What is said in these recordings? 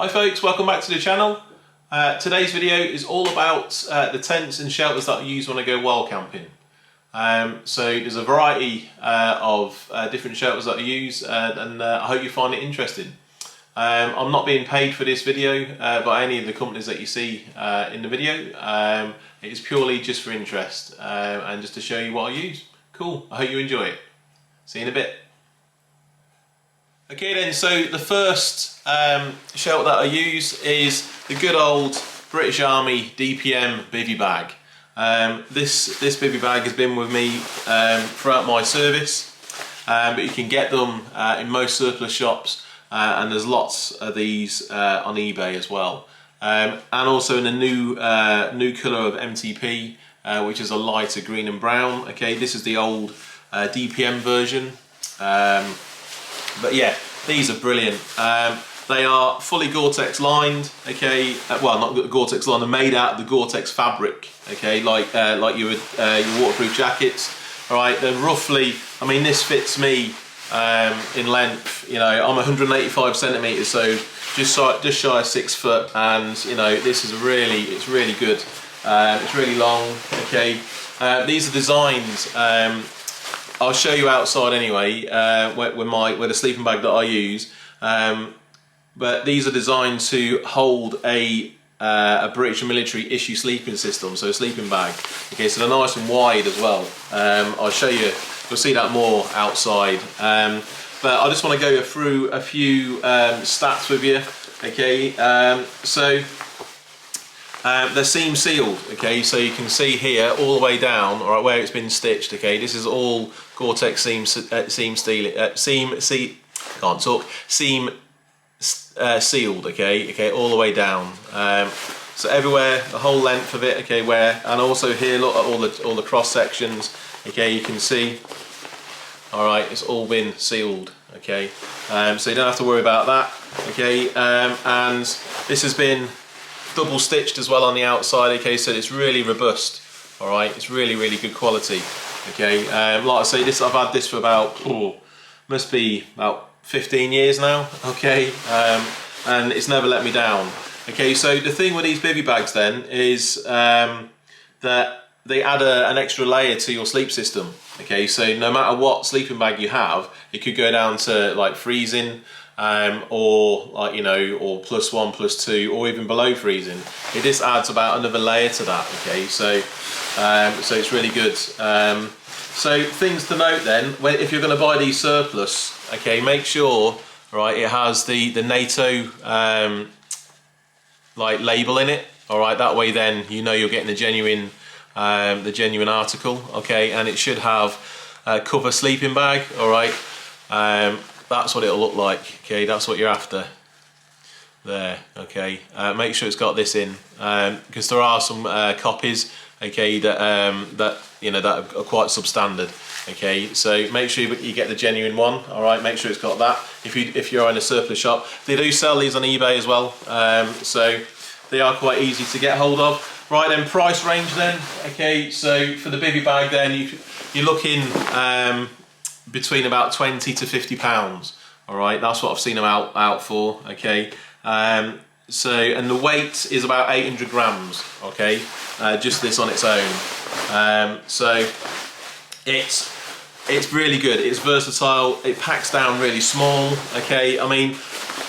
Hi folks, welcome back to the channel. Today's video is all about the tents and shelters that I use when I go wild camping. So there's a variety of different shelters that I use and I hope you find it interesting. I'm not being paid for this video by any of the companies that you see in the video. It is purely just for interest and just to show you what I use. Cool, I hope you enjoy it. See you in a bit. Okay then, so the first shelter that I use is the good old British Army DPM Bivi bag. This Bivi bag has been with me throughout my service, but you can get them in most surplus shops, and there's lots of these on eBay as well. And also in a new colour of MTP, which is a lighter green and brown. Okay, this is the old DPM version. But yeah, these are brilliant. They are fully Gore-Tex lined, okay, well not Gore-Tex lined, they're made out of the Gore-Tex fabric, okay, like you would your waterproof jackets. Alright, they're roughly, I mean this fits me in length, you know, I'm 185 centimetres, so just shy of 6 foot, and you know, this is it's really good. It's really long, okay. These are designed, I'll show you outside anyway, with the sleeping bag that I use. But these are designed to hold a British military issue sleeping system, so a sleeping bag. Okay, so they're nice and wide as well. I'll show you, you'll see that more outside. But I just want to go through a few stats with you. Okay, they're seam sealed, okay, so you can see here all the way down, all right, where it's been stitched. Okay, this is all Gore-Tex seam sealed. Okay, all the way down. So everywhere, the whole length of it. Okay, and also here, look at all the cross sections. Okay, you can see. All right, it's all been sealed. Okay, so you don't have to worry about that. Okay, and this has been double stitched as well on the outside. Okay, so it's really robust. All right, it's really good quality. Okay, like I say, I've had this for about must be about 15 years now. Okay, and it's never let me down. Okay, so the thing with these Bivi bags then is that they add an extra layer to your sleep system. Okay, so no matter what sleeping bag you have, it could go down to like freezing, or like, you know, or +1, +2, or even below freezing. It just adds about another layer to that. Okay, so it's really good. So things to note then, if you're going to buy these surplus, okay, make sure, right, it has the NATO like label in it. All right, that way then you know you're getting the genuine article. Okay, and it should have a cover sleeping bag. All right. That's what it'll look like. Okay, that's what you're after there. Okay, make sure it's got this in, because there are some copies, okay, that you know, that are quite substandard. Okay, so make sure you get the genuine one. All right, make sure it's got that. If you're in a surplus shop, they do sell these on eBay as well, so they are quite easy to get hold of. Right then, price range then. Okay, so for the Bivi bag then, you're looking between about £20 to £50. All right, that's what I've seen them out for. Okay, so, and the weight is about 800 grams. Okay, just this on its own. So it's really good. It's versatile. It packs down really small. Okay, I mean,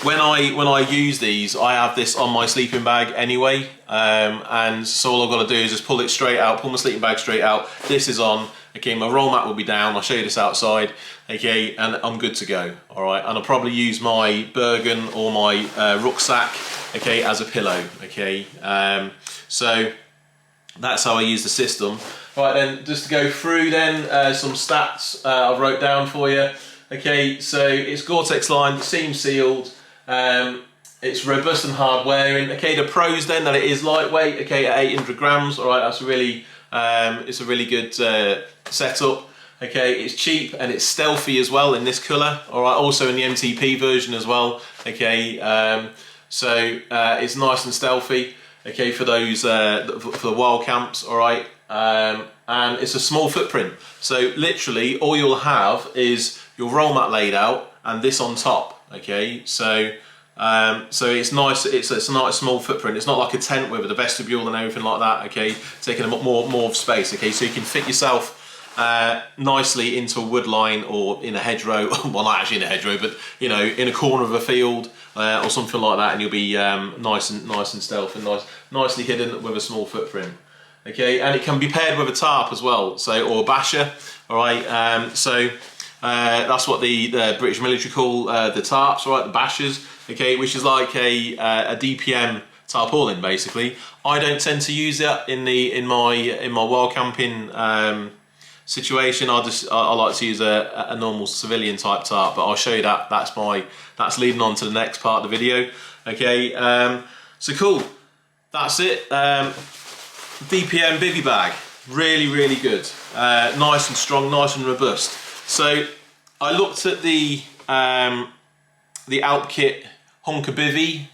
when I use these, I have this on my sleeping bag anyway, and so all I've got to do is just pull it straight out, pull my sleeping bag straight out. This is on. Okay, my roll mat will be down. I'll show you this outside. Okay, and I'm good to go. All right, and I'll probably use my Bergen or my rucksack, okay, as a pillow. Okay, so that's how I use the system. Right then, just to go through then some stats I wrote down for you. Okay, so it's Gore-Tex lined, seam sealed. It's robust and hard wearing. Okay, the pros then, that it is lightweight. Okay, at 800 grams. All right, that's really it's a really good setup. Okay, it's cheap and it's stealthy as well in this colour. All right, also in the MTP version as well. Okay, so it's nice and stealthy. Okay, for those for the wild camps. All right, and it's a small footprint. So literally, all you'll have is your roll mat laid out and this on top. Okay, so So it's nice. It's a nice small footprint. It's not like a tent with a vestibule and everything like that. Okay, taking more of space. Okay, so you can fit yourself nicely into a wood line or in a hedgerow. Well, not actually in a hedgerow, but you know, in a corner of a field or something like that, and you'll be nice and stealth and nicely hidden with a small footprint. Okay, and it can be paired with a tarp as well, so or a basher. All right, that's what the British military call the tarps, right? The bashers. Okay, which is like a DPM tarpaulin basically. I don't tend to use that in my wild camping situation. I like to use a normal civilian type tarp, but I'll show you that. That's leading on to the next part of the video. Okay, so cool. That's it. DPM bivy bag, really good. Nice and strong, nice and robust. So I looked at the Alp Kit Hunker Bivi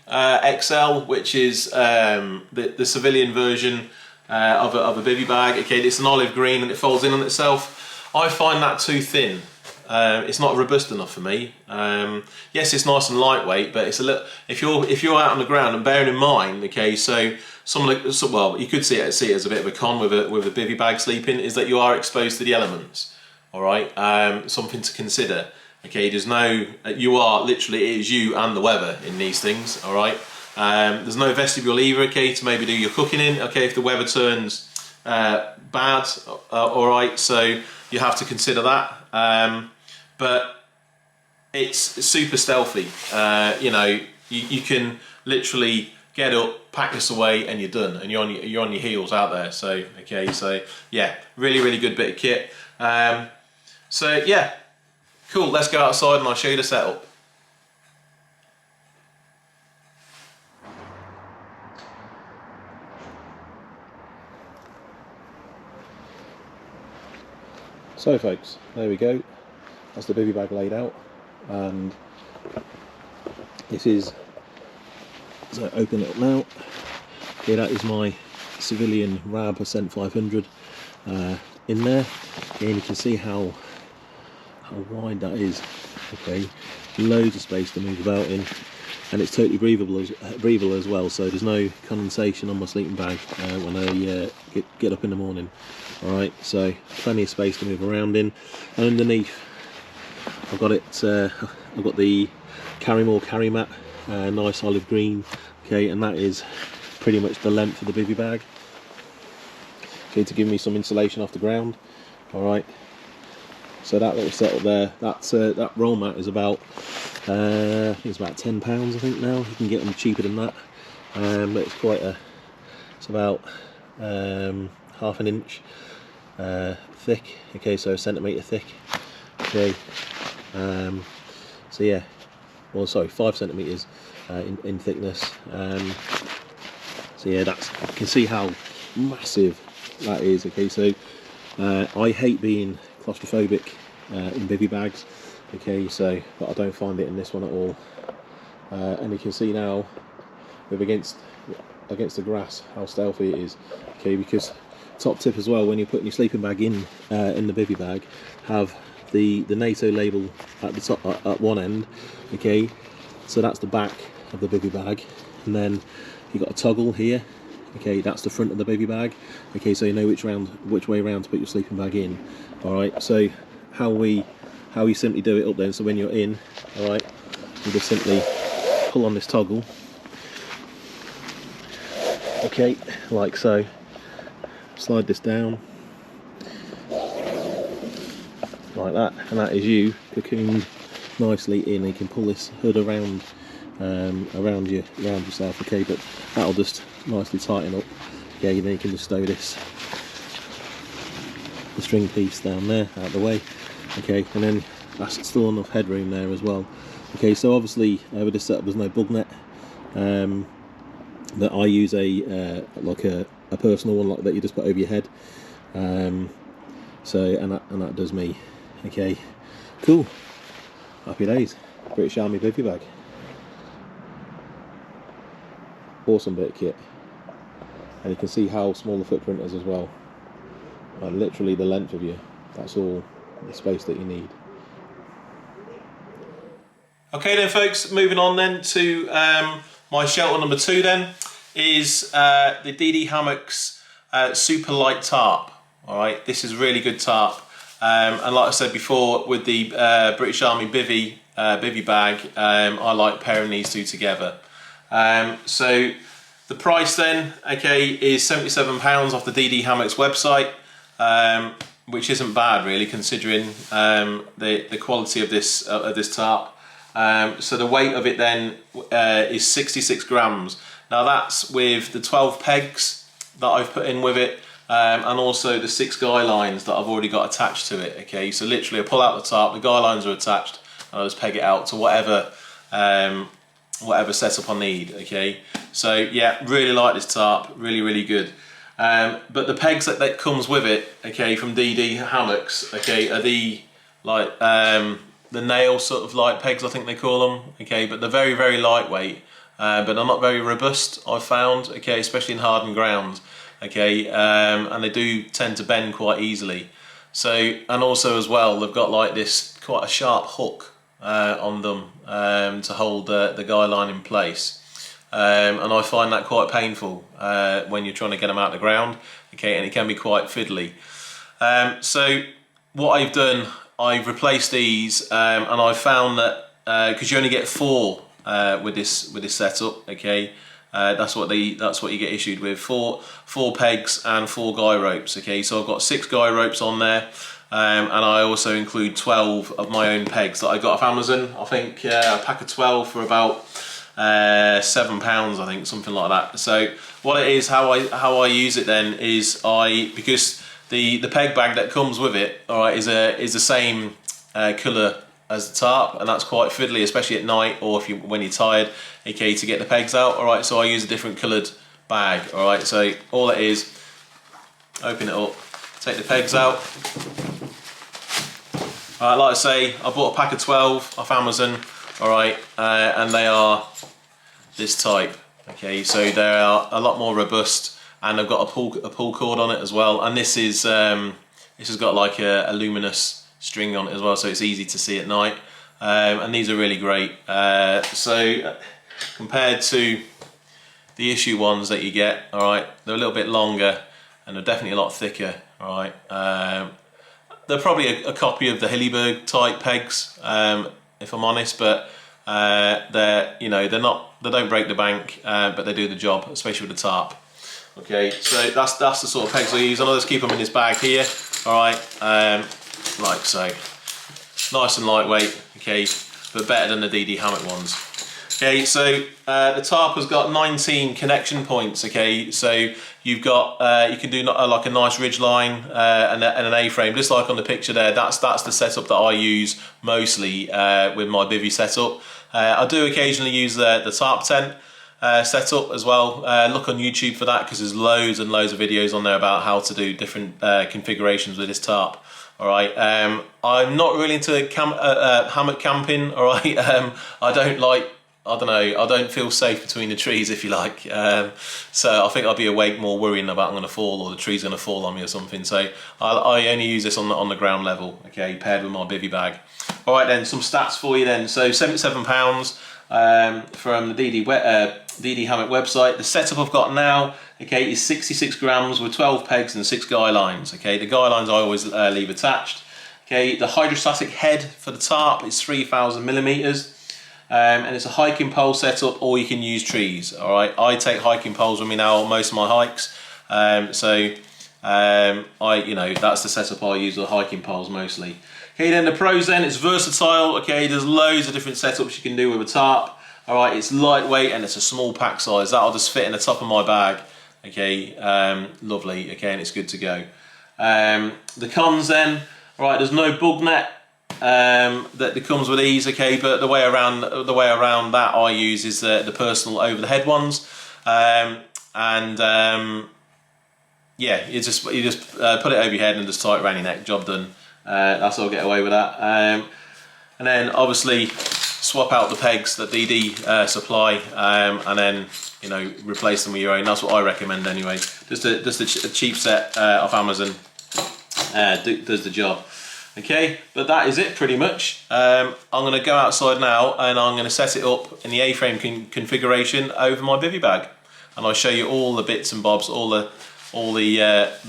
XL, which is the civilian version of a bivy bag. Okay, it's an olive green and it folds in on itself. I find that too thin. It's not robust enough for me. Yes, it's nice and lightweight, but it's a little. If you're out on the ground, and bearing in mind, okay, so well, you could see it as a bit of a con with a bivy bag sleeping, is that you are exposed to the elements. All right, something to consider. Okay, you are literally, it is you and the weather in these things. All right, there's no vestibule either. Okay, to maybe do your cooking in. Okay, if the weather turns bad. All right, so you have to consider that. But it's super stealthy. You know, you can literally get up, pack this away, and you're done, and you're on your heels out there. So okay, so yeah, really good bit of kit. So yeah, cool. Let's go outside and I'll show you the setup. So folks, there we go. That's the bivy bag laid out, and this is, so open it up now. Okay, that is my civilian RAB Ascent 500 in there. Again, you can see how wide that is. Okay, loads of space to move about in, and it's totally breathable as well. So there's no condensation on my sleeping bag when I get up in the morning. All right, so plenty of space to move around in, and underneath I've got the Carrymore carry mat, nice olive green. Okay, and that is pretty much the length of the bivy bag. Okay, to give me some insulation off the ground. All right. So that little setup there, that roll mat is about, I think it's about £10 I think now. You can get them cheaper than that, but it's about half an inch thick. Okay, so a centimetre thick. Okay, so yeah, well sorry, 5 centimetres in thickness. So yeah, you can see how massive that is. Okay, so I hate being claustrophobic in bivy bags. Okay, so but I don't find it in this one at all. And you can see now, with against the grass, how stealthy it is. Okay, because top tip as well, when you're putting your sleeping bag in the bivy bag, have the NATO label at the top at one end. Okay, so that's the back of the bivy bag, and then you've got a toggle here. Okay, that's the front of the bivy bag. Okay, so you know which way around to put your sleeping bag in. All right, so how we simply do it up then, so when you're in, all right, you just simply pull on this toggle. Okay, like so. Slide this down like that, and that is you cocooned nicely in. You can pull this hood around around yourself. Okay, but that'll just nicely tighten up. Okay, then you can just stow the string piece down there out of the way. Okay, and then that's still enough headroom there as well. Okay, so obviously with this setup there's no bug net, but I use like a personal one like that you just put over your head. So and that does me. Okay, cool. Happy days. British Army bivy bag. Awesome bit of kit, and you can see how small the footprint is as well. Literally the length of you. That's all the space that you need. Okay then folks, moving on then to my shelter number 2 then is the DD Hammocks Super Light Tarp. Alright, this is really good tarp, and like I said before with the British Army Bivi bag, I like pairing these two together. So the price then, okay, is £77 off the DD Hammocks website, which isn't bad really considering the quality of this tarp. So the weight of it then is 66 grams. Now that's with the 12 pegs that I've put in with it, and also the 6 guy lines that I've already got attached to it. Okay, so literally I pull out the tarp, the guy lines are attached, and I just peg it out to whatever setup I need. Okay, so yeah, really like this tarp, really good. But the pegs that comes with it, okay, from DD Hammocks, okay, are the like the nail sort of light pegs, I think they call them. Okay, but they're very lightweight, but they're not very robust, I've found. Okay, especially in hardened ground. Okay, and they do tend to bend quite easily. So, and also as well, they've got like this quite a sharp hook on them to hold the guy line in place. And I find that quite painful when you're trying to get them out of the ground. Okay, and it can be quite fiddly. So what I've done, I've replaced these, and I've found that because you only get 4 with this setup. Okay, that's what you get issued with, four pegs and 4 guy ropes. Okay, so I've got 6 guy ropes on there, and I also include 12 of my own pegs that I got off Amazon. I think a pack of 12 for about £7, I think, something like that. So what it is, how I use it then is because the peg bag that comes with it, all right, is the same colour as the tarp, and that's quite fiddly, especially at night or when you're tired, okay, to get the pegs out. All right, so I use a different coloured bag. All right, so all it is, open it up, take the pegs out. All right, like I say, I bought a pack of 12 off Amazon. All right, and they are this type. Okay, so they are a lot more robust, and they've got a pull cord on it as well. And this has got like a luminous string on it as well, so it's easy to see at night. And these are really great. So compared to the issue ones that you get, all right, they're a little bit longer and they're definitely a lot thicker. All right, they're probably a copy of the Hilleberg type pegs, if I'm honest, but they don't break the bank, but they do the job, especially with the tarp. Okay, so that's the sort of pegs I use, and I'll just keep them in this bag here. All right, like so, nice and lightweight. Okay, but better than the DD Hammock ones. Okay, so the tarp has got 19 connection points. Okay, so you've got you can do like a nice ridge line and an A-frame, just like on the picture there. That's the setup that I use mostly with my Bivi setup. I do occasionally use the tarp tent setup as well. Look on YouTube for that, because there's loads and loads of videos on there about how to do different configurations with this tarp. All right, I'm not really into hammock camping. All right, I don't feel safe between the trees, if you like. So I think I'll be awake more worrying about I'm going to fall, or the tree's going to fall on me or something. So I only use this on the ground level. Okay, paired with my Bivi bag. All right then, some stats for you then. So £77 from the DD Hammock website. The setup I've got now, okay, is 66 grams with 12 pegs and 6 guy lines. Okay, the guy lines I always leave attached. Okay, the hydrostatic head for the tarp is 3,000 millimeters. And it's a hiking pole setup, or you can use trees. All right, I take hiking poles with me now on most of my hikes. That's the setup I use, the hiking poles mostly. Okay, then the pros then, it's versatile. Okay, there's loads of different setups you can do with a tarp. All right, it's lightweight and it's a small pack size. That'll just fit in the top of my bag. Okay, lovely. Okay, and it's good to go. The cons then, all right, there's no bug net that comes with these. Okay, but the way around that I use is the personal over the head ones, yeah, you just put it over your head and just tie it around your neck. Job done. That's how I'll get away with that. And then obviously swap out the pegs that DD supply, and then replace them with your own. That's what I recommend anyway. Just a cheap set off Amazon does the job. Okay, but that is it pretty much. I'm going to go outside now and I'm going to set it up in the A-frame configuration over my bivy bag, and I'll show you all the bits and bobs, all the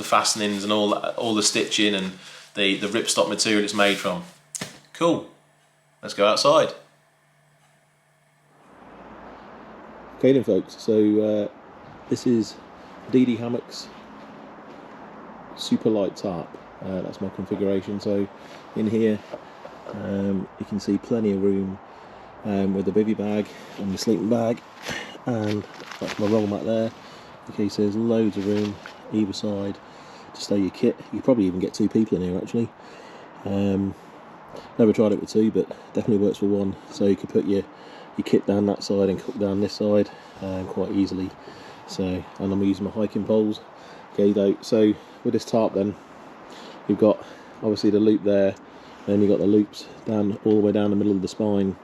fastenings and all the stitching and the ripstop material it's made from. Cool. Let's go outside. Okay then folks, so this is DD Hammocks super light tarp. That's my configuration. So in here you can see plenty of room with the bivy bag and the sleeping bag, and that's my roll mat there. Okay, so there's loads of room either side to stow your kit. You probably even get 2 people in here actually. Never tried it with 2, but definitely works for 1. So you could put your kit down that side and cook down this side quite easily. So, and I'm using my hiking poles. Okay, though, so with this tarp then, you've got obviously the loop there, then you've got the loops down all the way down the middle of the spine.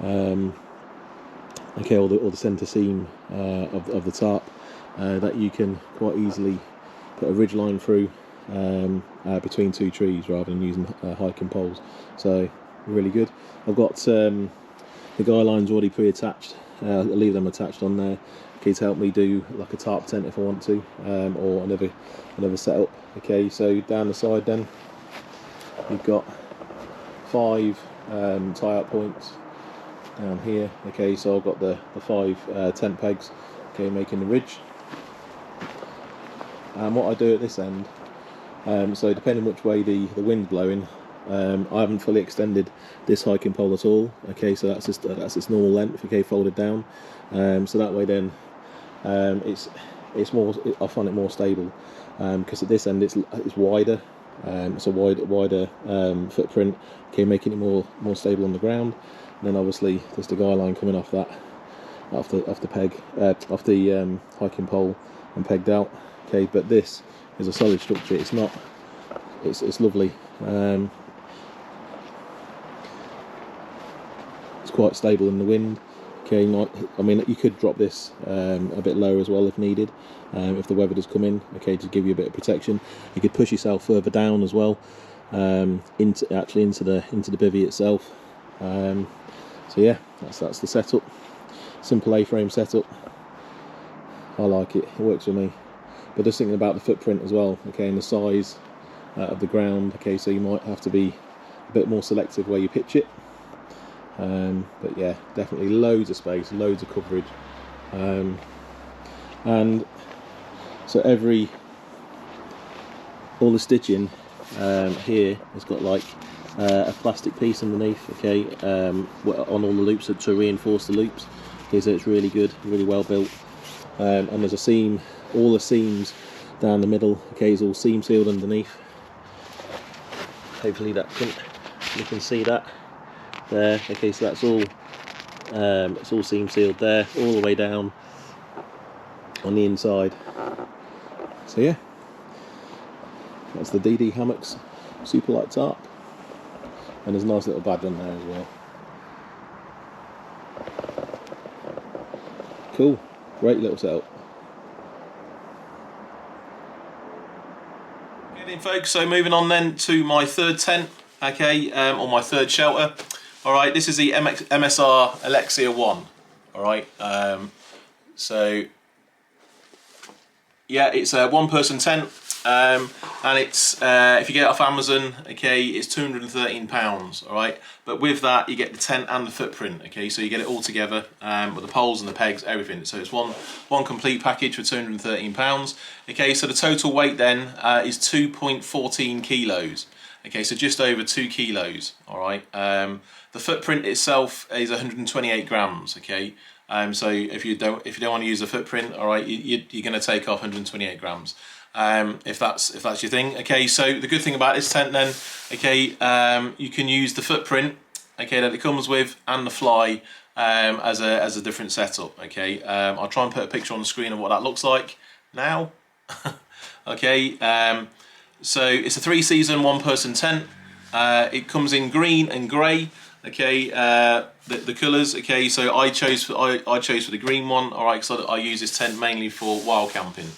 Okay, or the centre seam of the tarp that you can quite easily put a ridge line through between 2 trees rather than using hiking poles. So really good. I've got the guy lines already pre-attached. I'll leave them attached on there, okay, to help me do like a tarp tent if I want to, or another setup. Okay, so down the side then you've got 5 tie-out points down here. Okay, so I've got the 5 tent pegs, okay, making the ridge. And what I do at this end, so depending which way the wind's blowing, I haven't fully extended this hiking pole at all. Okay, so that's its normal length. Okay, folded down. So that way then it's more. I find it more stable because at this end it's wider. It's a wider footprint. Okay, making it more stable on the ground. And then obviously there's the guy line coming off that, off the peg, off the hiking pole and pegged out. Okay, but this is a solid structure. It's not. It's lovely. It's quite stable in the wind. Okay, I mean you could drop this a bit lower as well if needed, if the weather does come in. Okay, to give you a bit of protection. You could push yourself further down as well, into the bivvy itself. So yeah, that's the setup. Simple A-frame setup. I like it. It works for me. But just thinking about the footprint as well. Okay, and the size of the ground. Okay, so you might have to be a bit more selective where you pitch it. But yeah, definitely loads of space, loads of coverage, and so all the stitching here has got like a plastic piece underneath. Okay, on all the loops to reinforce the loops. Okay, so it's really good, really well built, and there's a seam. All the seams down the middle. Okay, is all seam sealed underneath. Hopefully you can see that there. Okay, so that's all it's all seam sealed there, all the way down on the inside. So yeah, that's the DD Hammocks super light tarp, and there's a nice little badge on there as well. Cool, great little setup. Folks, so moving on then to my 3rd tent, okay, or my 3rd shelter. All right, this is the MSR Elixir 1. All right, so yeah, it's a 1-person tent, and it's if you get it off Amazon, okay, it's £213. All right, but with that you get the tent and the footprint. Okay, so you get it all together with the poles and the pegs, everything. So it's one complete package for £213. Okay, so the total weight then is 2.14 kilos. Okay, so just over 2 kilos. All right, the footprint itself is 128 grams. Okay. So if you don't want to use the footprint, all right, you're going to take off 128 grams. If that's your thing. Okay, so the good thing about this tent then, okay, you can use the footprint, okay, that it comes with and the fly as a different setup. Okay, I'll try and put a picture on the screen of what that looks like now. Okay, so it's a 3-season 1-person tent. It comes in green and grey. Okay, the colours. Okay, so I chose for the green one. All right, so I use this tent mainly for wild camping.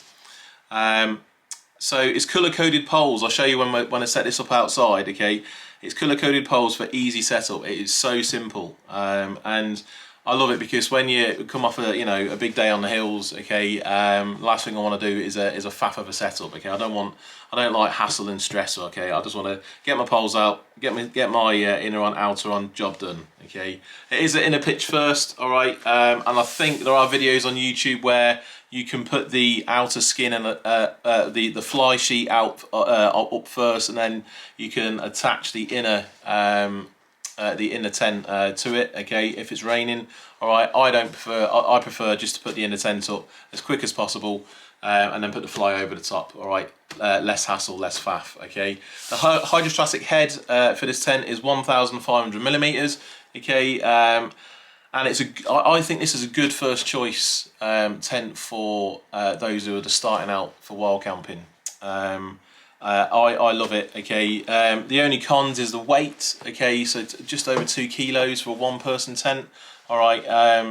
So it's colour coded poles. I'll show you when I set this up outside. Okay, It's colour-coded poles for easy setup. It is so simple, and I love it because when you come off a big day on the hills, okay, last thing I want to do is a faff of a setup. Okay, I don't like hassle and stress. Okay, I just want to get my poles out, get my inner on, outer on, job done. Okay, it is an inner pitch first, all right, and I think there are videos on YouTube where you can put the outer skin and the fly sheet out up first, and then you can attach the inner tent to it, okay, if it's raining. All right, I prefer just to put the inner tent up as quick as possible, and then put the fly over the top. All right, less hassle, less faff. Okay, the hydrostatic head for this tent is 1,500 millimeters. Okay, and I think this is a good first choice tent for those who are just starting out for wild camping. I love it. Okay, the only cons is the weight. Okay, so just over 2 kilos for a one-person tent. All right,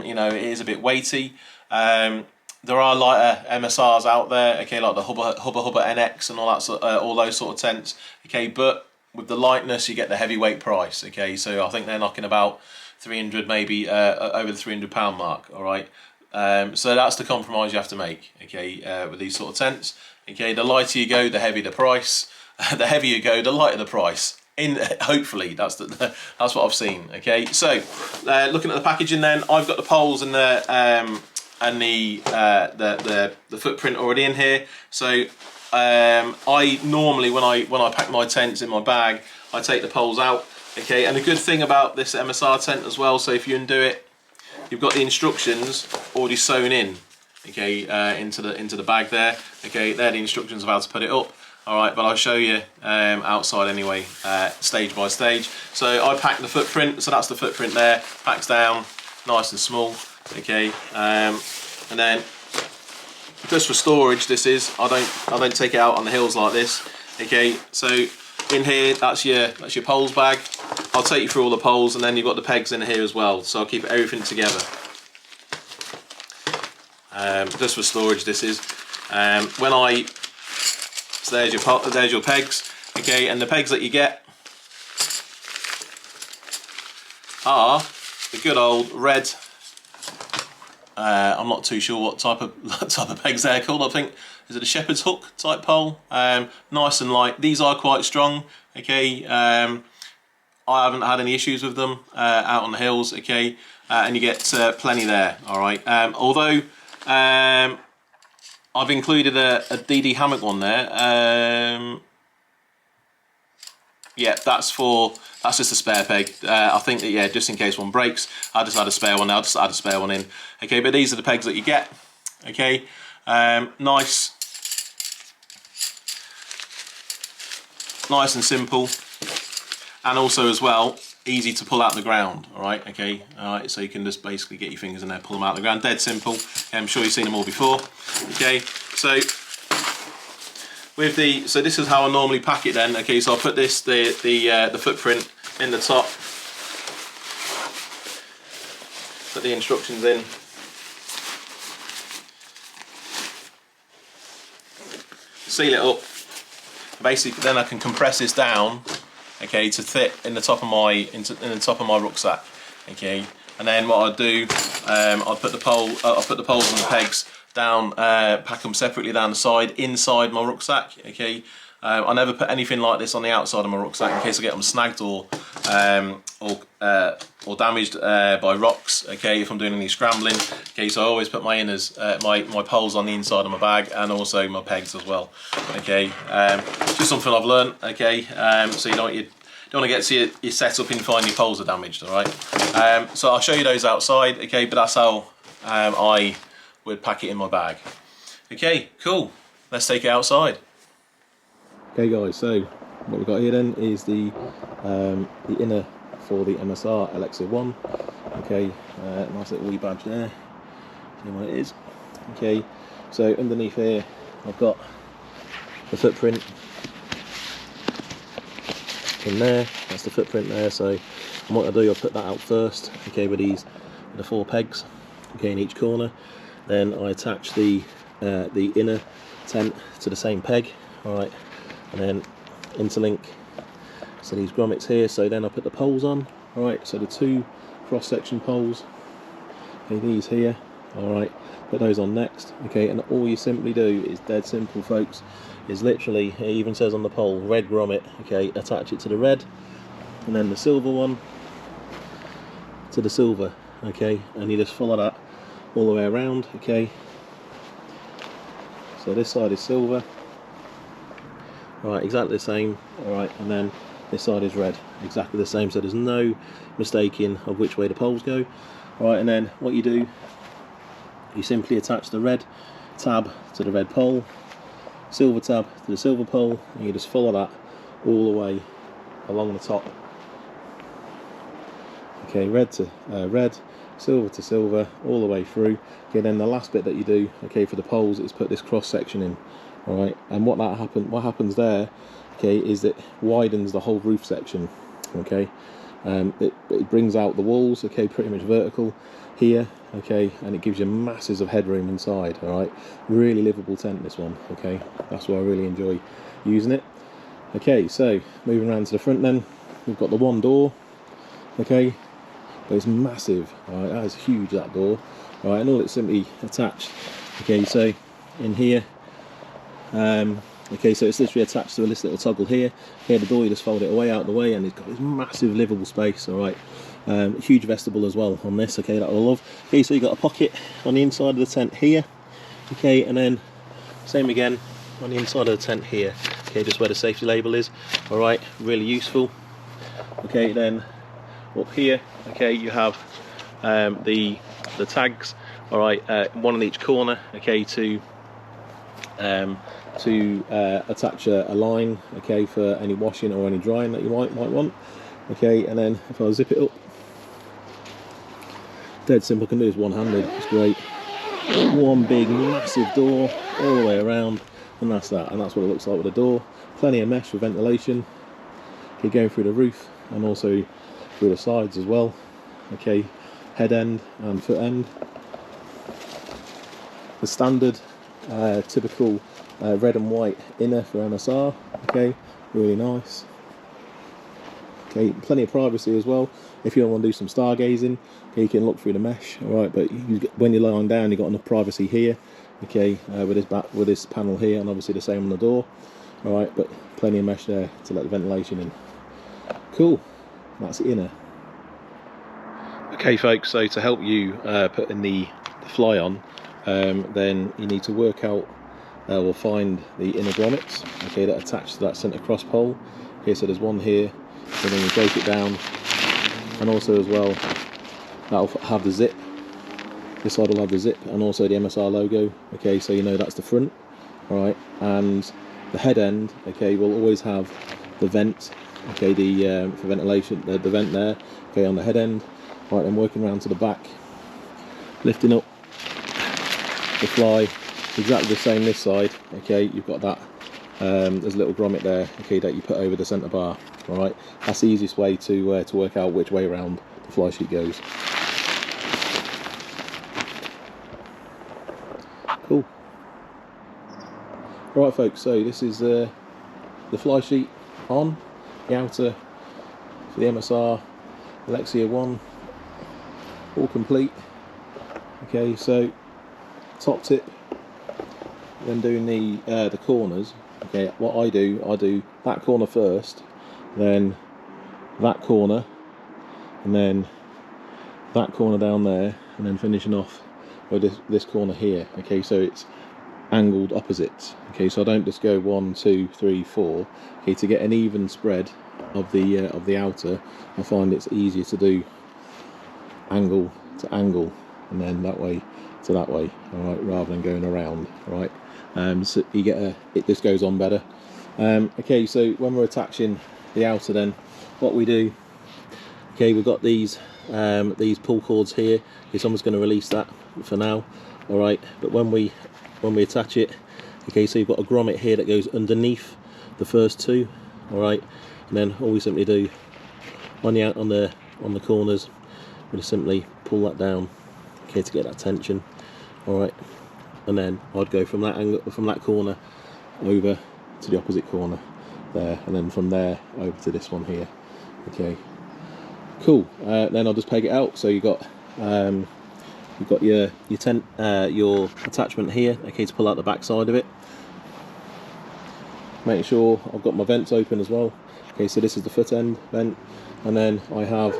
it is a bit weighty. There are lighter MSRs out there. Okay, like the Hubba NX and all those sort of tents. Okay, but with the lightness, you get the heavyweight price. Okay, so I think they're knocking about 300, maybe over the £300 mark. All right, so that's the compromise you have to make. Okay, with these sort of tents. Okay, the lighter you go, the heavier the price. The heavier you go, the lighter the price. Hopefully, that's what I've seen. Okay, so looking at the packaging, then I've got the poles and the footprint already in here. So I normally, when I pack my tents in my bag, I take the poles out. Okay, and the good thing about this MSR tent as well, so if you undo it, you've got the instructions already sewn in. Okay, into the bag there. Okay, they're the instructions of how to put it up. All right, but I'll show you outside anyway, stage by stage. So I pack the footprint, so that's the footprint there, packs down nice and small. Okay, and then just for storage, this is, I don't take it out on the hills like this. Okay, so in here, that's your poles bag. I'll take you through all the poles, and then you've got the pegs in here as well, so I'll keep everything together. Just for storage, this is. So there's your pegs. Okay, and the pegs that you get are the good old red. I'm not too sure what type of pegs they're called. I think, is it a shepherd's hook type pole? Nice and light. These are quite strong. Okay, I haven't had any issues with them out on the hills. Okay, and you get plenty there. All right. Although I've included a DD hammock one there. Yeah, that's just a spare peg. I think that, yeah, just in case one breaks, I just add a spare one. I'll just add a spare one in. Okay, but these are the pegs that you get. Okay, nice and simple, and also as well easy to pull out the ground. All right, okay, all right. So you can just basically get your fingers in there, pull them out the ground. Dead simple. I'm sure you've seen them all before. Okay, so this is how I normally pack it then. Okay, so I'll put the footprint in the top, put the instructions in, seal it up. Basically, then I can compress this down, okay, to fit in the top of my rucksack. Okay, and then what I'll do, I'll put the poles and the pegs down, pack them separately down the side inside my rucksack. Okay, I never put anything like this on the outside of my rucksack in case I get them snagged or damaged by rocks. Okay, if I'm doing any scrambling. Okay, so I always put my inners, my poles on the inside of my bag, and also my pegs as well. Okay, just something I've learned. Okay, so you don't want to get to your setup and find your poles are damaged. All right, so I'll show you those outside. Okay, but that's how I would pack it in my bag. Okay, cool. Let's take it outside. Okay, guys. So what we've got here then is the inner for the MSR Elixir 1. Okay, nice little wee badge there. See what it is. Okay, so underneath here I've got the footprint in there. That's the footprint there. So what I do, I'll put that out first. Okay, with the 4 pegs. Okay, in each corner. Then I attach the inner tent to the same peg. All right, and then interlink So these grommets here, so then I put the poles on, alright, so the 2 cross-section poles, okay, these here, alright, put those on next, okay, and all you simply do is dead simple, folks, is literally, it even says on the pole, red grommet, okay, attach it to the red, and then the silver one to the silver, okay, and you just follow that all the way around, okay. So this side is silver, right, exactly the same, alright, and then this side is red, exactly the same, so there's no mistaking of which way the poles go. Alright, and then what you do, you simply attach the red tab to the red pole, silver tab to the silver pole, and you just follow that all the way along the top. Okay, red to red, silver to silver, all the way through. Okay, then the last bit that you do, okay, for the poles is put this cross section in. Alright, and what happens there, okay, is it widens the whole roof section, okay. It brings out the walls, okay, pretty much vertical here, okay, and it gives you masses of headroom inside. Alright, really livable tent, this one, okay, that's why I really enjoy using it. Okay, so moving around to the front then, we've got the one door, okay, but it's massive, alright, that is huge, that door, alright, and all it's simply attached, okay, so in here, okay, so it's literally attached to this little toggle here. Here, the door, you just fold it away out of the way, and it's got this massive livable space. All right, huge vestibule as well on this. Okay, that I love. Okay, so you got a pocket on the inside of the tent here. Okay, and then same again on the inside of the tent here. Okay, just where the safety label is. All right, really useful. Okay, then up here, okay, you have the tags. All right, one on each corner. Okay, to attach a line, okay, for any washing or any drying that you might want. Okay, and then if I zip it up, dead simple, can do this one-handed, it's great. One big massive door all the way around, and that's that, and that's what it looks like with a door. Plenty of mesh for ventilation, okay, going through the roof and also through the sides as well. Okay, head end and foot end. The standard typical red and white inner for MSR, okay, really nice. Okay, plenty of privacy as well. If you want to do some stargazing, okay, you can look through the mesh, alright, but when you're lying down, you've got enough privacy here, okay, with this panel here, and obviously the same on the door, alright, but plenty of mesh there to let the ventilation in. Cool, that's the inner. Okay, folks, so to help you put in the fly on, then you need to work out or find the inner grommets, okay, that attach to that centre cross pole. Okay, so there's one here, and then you break it down, and also as well, that'll have the zip. This side will have the zip, and also the MSR logo. Okay, so you know that's the front, all right. And the head end, okay, will always have the vent, okay, the for ventilation, the vent there, okay, on the head end. All right, then working around to the back, lifting up the fly, exactly the same this side. Okay, you've got that. There's a little grommet there, okay, that you put over the centre bar. All right, that's the easiest way to work out which way around the fly sheet goes. Cool. All right, folks. So this is the fly sheet on the outer for the MSR Elixir 1, all complete. Okay, so top tip when doing the corners. Okay, what I do that corner first, then that corner, and then that corner down there, and then finishing off with this corner here. Okay, so it's angled opposites. Okay, so I don't just go 1, 2, 3, 4. Okay, to get an even spread of the outer, I find it's easier to do angle to angle, and then that way to that way. All right, rather than going around. All right. So you get this goes on better. Okay, so when we're attaching the outer, then what we do, okay, we've got these pull cords here. Okay, someone's going to release that for now. All right, but when we attach it, okay, so you've got a grommet here that goes underneath the first two. All right, and then all we simply do on the corners, we just simply pull that down, okay, to get that tension. All right, and then I'd go from that angle, from that corner over to the opposite corner. there, and then from there over to this one here. Okay, cool. Then I'll just peg it out. So you've got your tent, your attachment here, okay, to pull out the back side of it. Making sure I've got my vents open as well. Okay, so this is the foot end vent, and then I have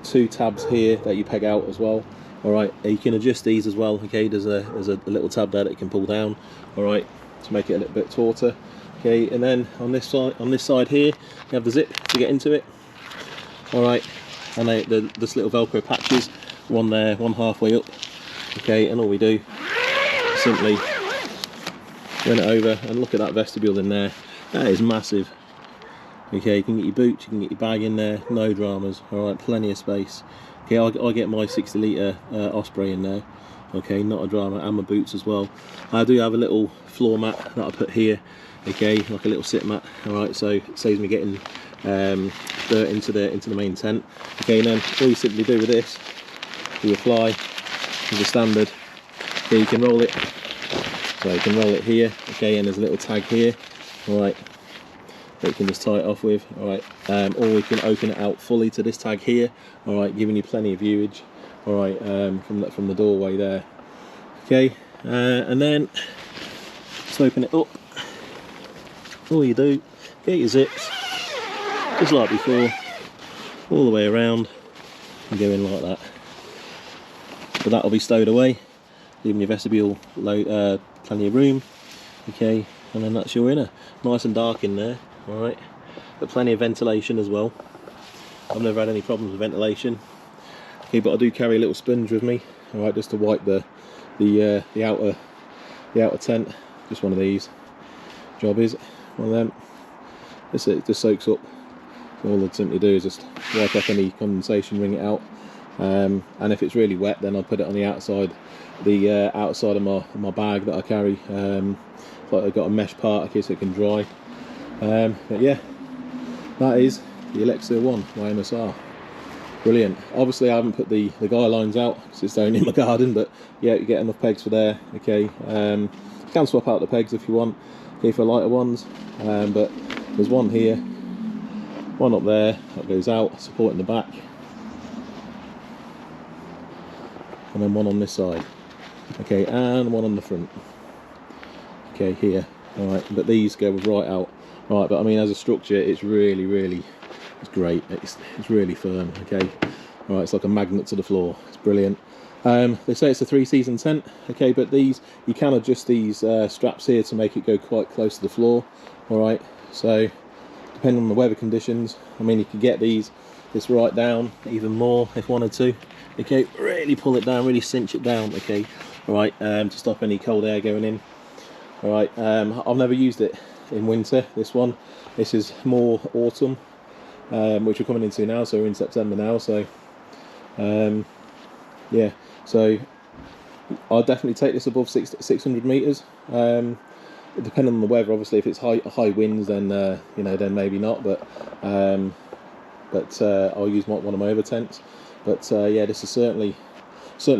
2 tabs here that you peg out as well. All right, you can adjust these as well. Okay, there's a little tab there that you can pull down. All right, to make it a little bit tauter. Okay, and then on this side here, you have the zip to get into it. All right, and this little Velcro patches, one there, one halfway up. Okay, and all we do is simply run it over, and look at that vestibule in there. That is massive. Okay, you can get your boots, you can get your bag in there, no dramas. All right, plenty of space. Okay, I get my 60 litre Osprey in there. Okay, not a drama, and my boots as well. I do have a little floor mat that I put here. Okay, like a little sit mat. All right, so it saves me getting dirt into the main tent. Okay, and then all you simply do with this, you apply with the standard. Okay, you can roll it. So you can roll it here. Okay, and there's a little tag here. All right, that you can just tie it off with. All right, or we can open it out fully to this tag here. All right, giving you plenty of viewage. All right, from the doorway there. Okay, and then just open it up. All you do, get your zips, just like before, all the way around, and go in like that. But that'll be stowed away, leaving your vestibule plenty of room. Okay, and then that's your inner, nice and dark in there. All right, but plenty of ventilation as well. I've never had any problems with ventilation. Okay, but I do carry a little sponge with me. All right, just to wipe the outer tent. Just one of these. Job is one of them. It just soaks up. So all I'd simply do is just wipe off any condensation, wring it out. And if it's really wet, then I'll put it on the outside, outside of my bag that I carry. Like I've got a mesh part, okay, so it can dry. But yeah, that is the Elixir 1 by MSR. Brilliant. Obviously I haven't put the guy lines out because it's only in my garden, but yeah, you get enough pegs for there. Okay, you can swap out the pegs if you want, okay, for lighter ones. But there's one here, one up there that goes out, supporting the back, and then one on this side. Okay, and one on the front. Okay, here. All right, but these go right out. All right, but I mean, as a structure, it's really, it's great. It's really firm. Okay, all right, it's like a magnet to the floor. It's brilliant. They say it's a 3-season tent. Okay, but these, you can adjust these straps here to make it go quite close to the floor. All right, so depending on the weather conditions, I mean, you could get this right down even more if wanted to. Okay, really pull it down, really cinch it down. Okay, all right, to stop any cold air going in. All right, I've never used it in winter. This is more autumn, which we're coming into now, so we're in September now. So yeah, so I'll definitely take this above 600 meters. Depending on the weather, obviously, if it's high winds, then you know, then maybe not. But I'll use one of my other tents. But yeah, this is certainly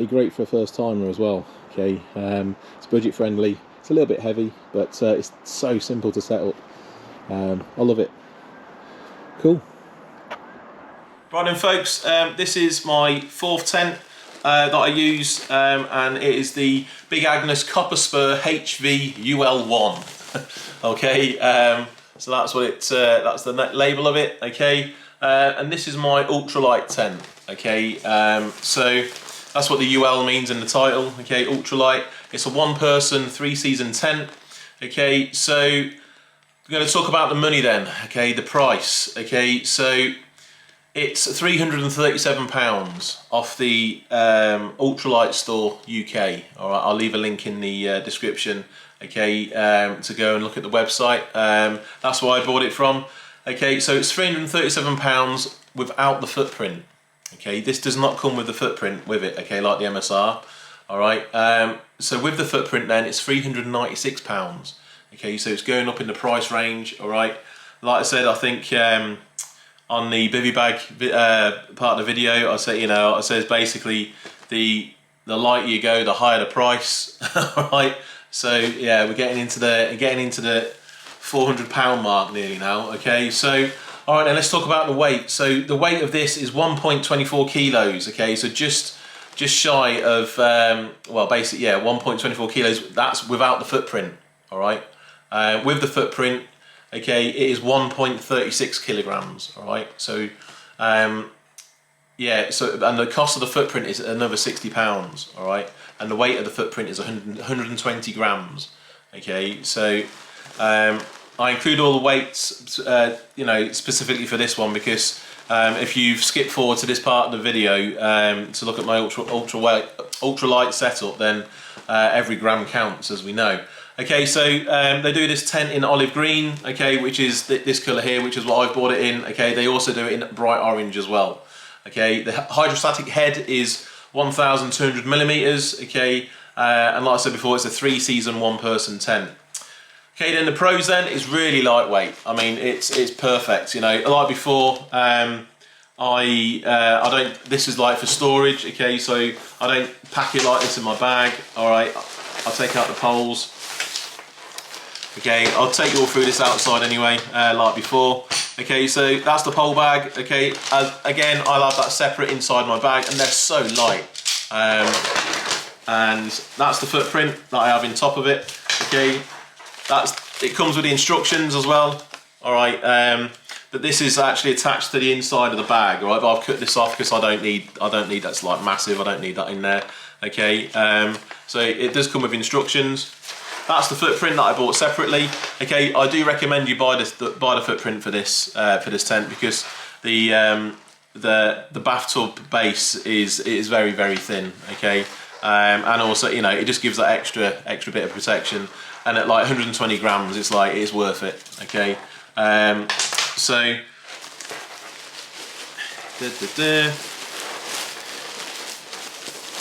great for a first timer as well. Okay, it's budget friendly. It's a little bit heavy, but it's so simple to set up. I love it. Cool. Right then, folks, this is my 4th tent that I use, and it is the Big Agnes Copper Spur HV UL1. Okay, so that's what that's the label of it. Okay, and this is my ultralight tent. Okay, so that's what the UL means in the title. Okay, ultralight. It's a 1-person 3-season tent. Okay, so we're going to talk about the money then. Okay, the price. Okay, so it's £337 off the Ultralight Store UK. All right, I'll leave a link in the description. Okay, to go and look at the website. That's where I bought it from. Okay, so it's £337 without the footprint. Okay, this does not come with the footprint with it. Okay, like the MSR. All right, so with the footprint then it's £396. Okay, so it's going up in the price range. All right, like I said, I think on the Bivi bag part of the video, I say, you know, I says basically the lighter you go, the higher the price. All right, so yeah, we're getting into the £400 mark nearly now. Okay, so all right, now let's talk about the weight. So the weight of this is 1.24 kilos. Okay, so just shy of well, basically, yeah, 1.24 kilos. That's without the footprint. All right, with the footprint, okay, it is 1.36 kilograms. All right, so yeah, so and the cost of the footprint is another £60. All right, and the weight of the footprint is 120 grams. Okay, so I include all the weights, you know, specifically for this one because if you've skipped forward to this part of the video to look at my ultralight setup, then every gram counts, as we know. Okay, so they do this tent in olive green, okay, which is this colour here, which is what I've bought it in. Okay, they also do it in bright orange as well. Okay, the hydrostatic head is 1,200 millimeters. Okay, and like I said before, it's a 3-season, 1-person tent. Okay, then the pros then is really lightweight. I mean, it's perfect. You know, like before, I don't. This is like for storage. Okay, so I don't pack it like this in my bag. All right, I'll take out the poles. Okay, I'll take you all through this outside anyway, like before. Okay, so that's the pole bag. Okay, again, I'll have that separate inside my bag, and they're so light. And that's the footprint that I have in top of it. Okay. It comes with the instructions as well. All right, but this is actually attached to the inside of the bag. All right, but I've cut this off because I don't need that's like massive. I don't need that in there. Okay, so it does come with instructions. That's the footprint that I bought separately. Okay, I do recommend you buy the footprint for this tent because the bathtub base is very, very thin. Okay, and also, you know, it just gives that extra bit of protection. And at like 120 grams, it's like, it's worth it. Okay, so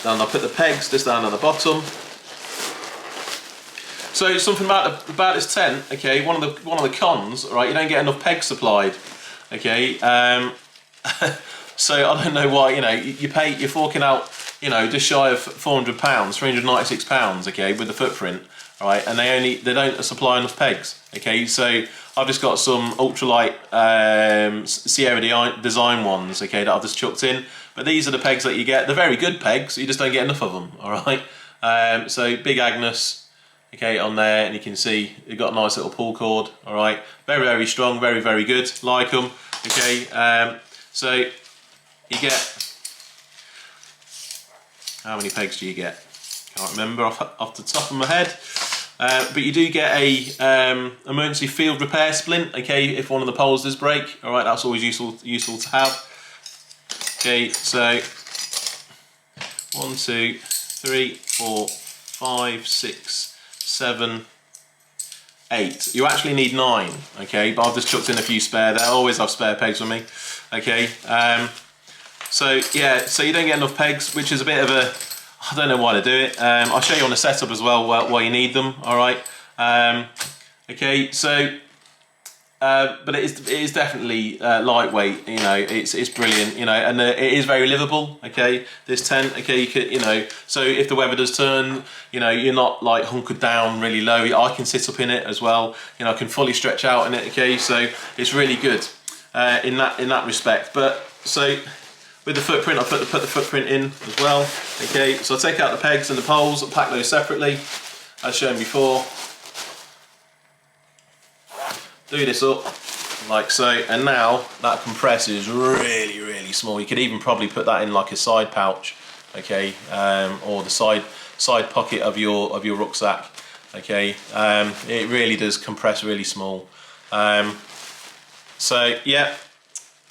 then I'll put the pegs just down on the bottom. So something about this tent. Okay, one of the cons, right? You don't get enough pegs supplied. Okay, so I don't know why. You know, you're forking out, you know, just shy of £400, £396. Okay, with the footprint. Right, and they don't supply enough pegs. Okay, so I've just got some ultralight Sierra design ones. Okay, that I've just chucked in. But these are the pegs that you get. They're very good pegs. You just don't get enough of them. All right. So big Agnes. Okay, on there, and you can see you've got a nice little pull cord. All right, very, very strong, very, very good. Like them. Okay, so you get, how many pegs do you get? Can't remember off the top of my head. But you do get a emergency field repair splint. Okay, if one of the poles does break. All right, that's always useful to have. Okay, so 1, 2, 3, 4, 5, 6, 7, 8. You actually need 9. Okay, but I've just chucked in a few spare there. I always have spare pegs with me. Okay, so yeah, so you don't get enough pegs, which is a bit of a, I don't know why to do it. I'll show you on the setup as well why you need them. All right. Okay. So, but it is definitely lightweight. You know, it's brilliant. You know, and it is very livable. Okay. This tent. Okay. You could, you know, so if the weather does turn, you know, you're not like hunkered down really low. I can sit up in it as well. You know, I can fully stretch out in it. Okay. So it's really good in that respect. But so, with the footprint, I'll put the footprint in as well. Okay, so I'll take out the pegs and the poles, I'll pack those separately, as shown before. Do this up, like so, and now that compressor is really, really small. You could even probably put that in like a side pouch, okay, or the side pocket of your rucksack. Okay, it really does compress really small. So yeah.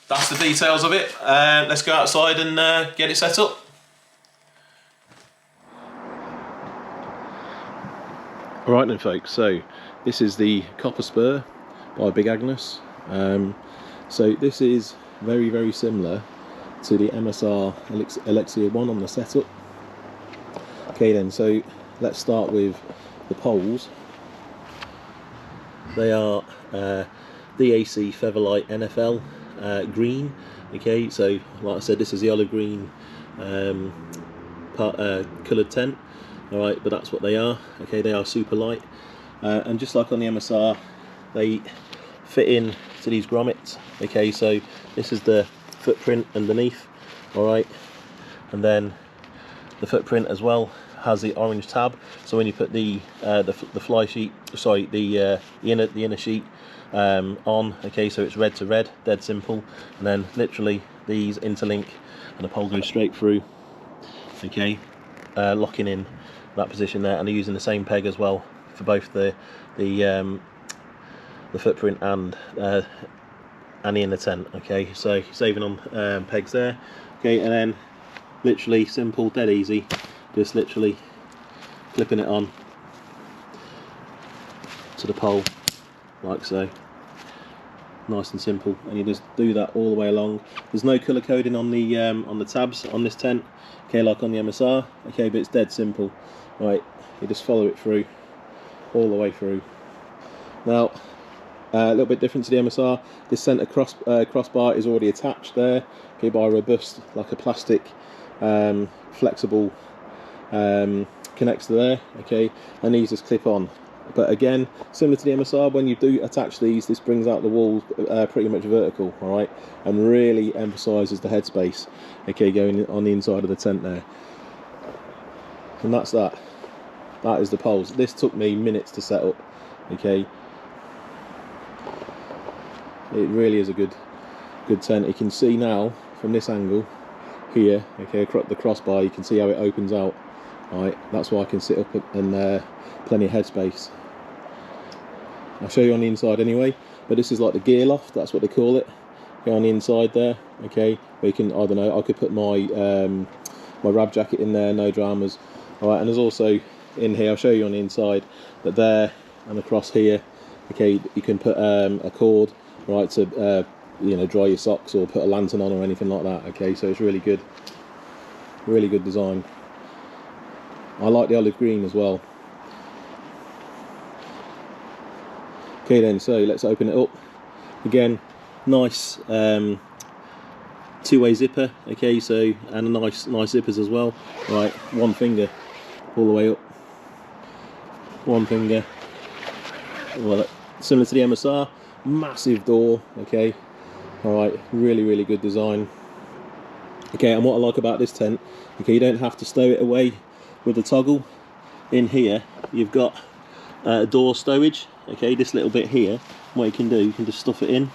That's the details of it. Let's go outside and get it set up. Alright then folks, so this is the copper spur by Big Agnes. So this is very, very similar to the MSR Elixir one on the setup. Okay then, so let's start with the poles. They are DAC Featherlight NFL green. Okay, so like I said, this is the olive green coloured tent. All right, but that's what they are. Okay, they are super light, and just like on the MSR they fit in to these grommets. Okay, so this is the footprint underneath, all right, and then the footprint as well has the orange tab, so when you put the fly sheet, sorry, the inner sheet on, okay, so it's red to red, dead simple, and then literally these interlink and the pole goes straight through, okay, locking in that position there, and they're using the same peg as well for both the footprint and the inner tent. Okay, so saving on pegs there. Okay, and then literally simple, dead easy, just literally clipping it on to the pole like so. Nice and simple, and you just do that all the way along. There's no colour coding on the tabs on this tent, okay, like on the MSR, okay, but it's dead simple. Right, you just follow it through all the way through. Now a little bit different to the MSR, this centre crossbar is already attached there, okay, by a robust, like a plastic flexible connector there, okay, and these just clip on. But again, similar to the MSR, when you do attach these, this brings out the walls pretty much vertical, all right, and really emphasises the headspace, okay, going on the inside of the tent there. And that's that. That is the poles. This took me minutes to set up, okay. It really is a good tent. You can see now from this angle here, okay, across the crossbar, you can see how it opens out. Right, that's why I can sit up and plenty of headspace. I'll show you on the inside anyway, but this is like the gear loft, that's what they call it. Okay, on the inside there, okay, where you can, I don't know, I could put my my rab jacket in there, no dramas. All right, and there's also in here, I'll show you on the inside, that there and across here, okay, you can put a cord, right, to you know, dry your socks or put a lantern on or anything like that. Okay, so it's really good design. I like the olive green as well. Okay then, so let's open it up. Again, nice two-way zipper, okay, so, and a nice zippers as well. Right, one finger all the way up, one finger, well, similar to the MSR, massive door, okay. All right, really good design. Okay, and what I like about this tent, okay, you don't have to stow it away with the toggle. In here, you've got door stowage, okay, this little bit here. What you can do, you can just stuff it in.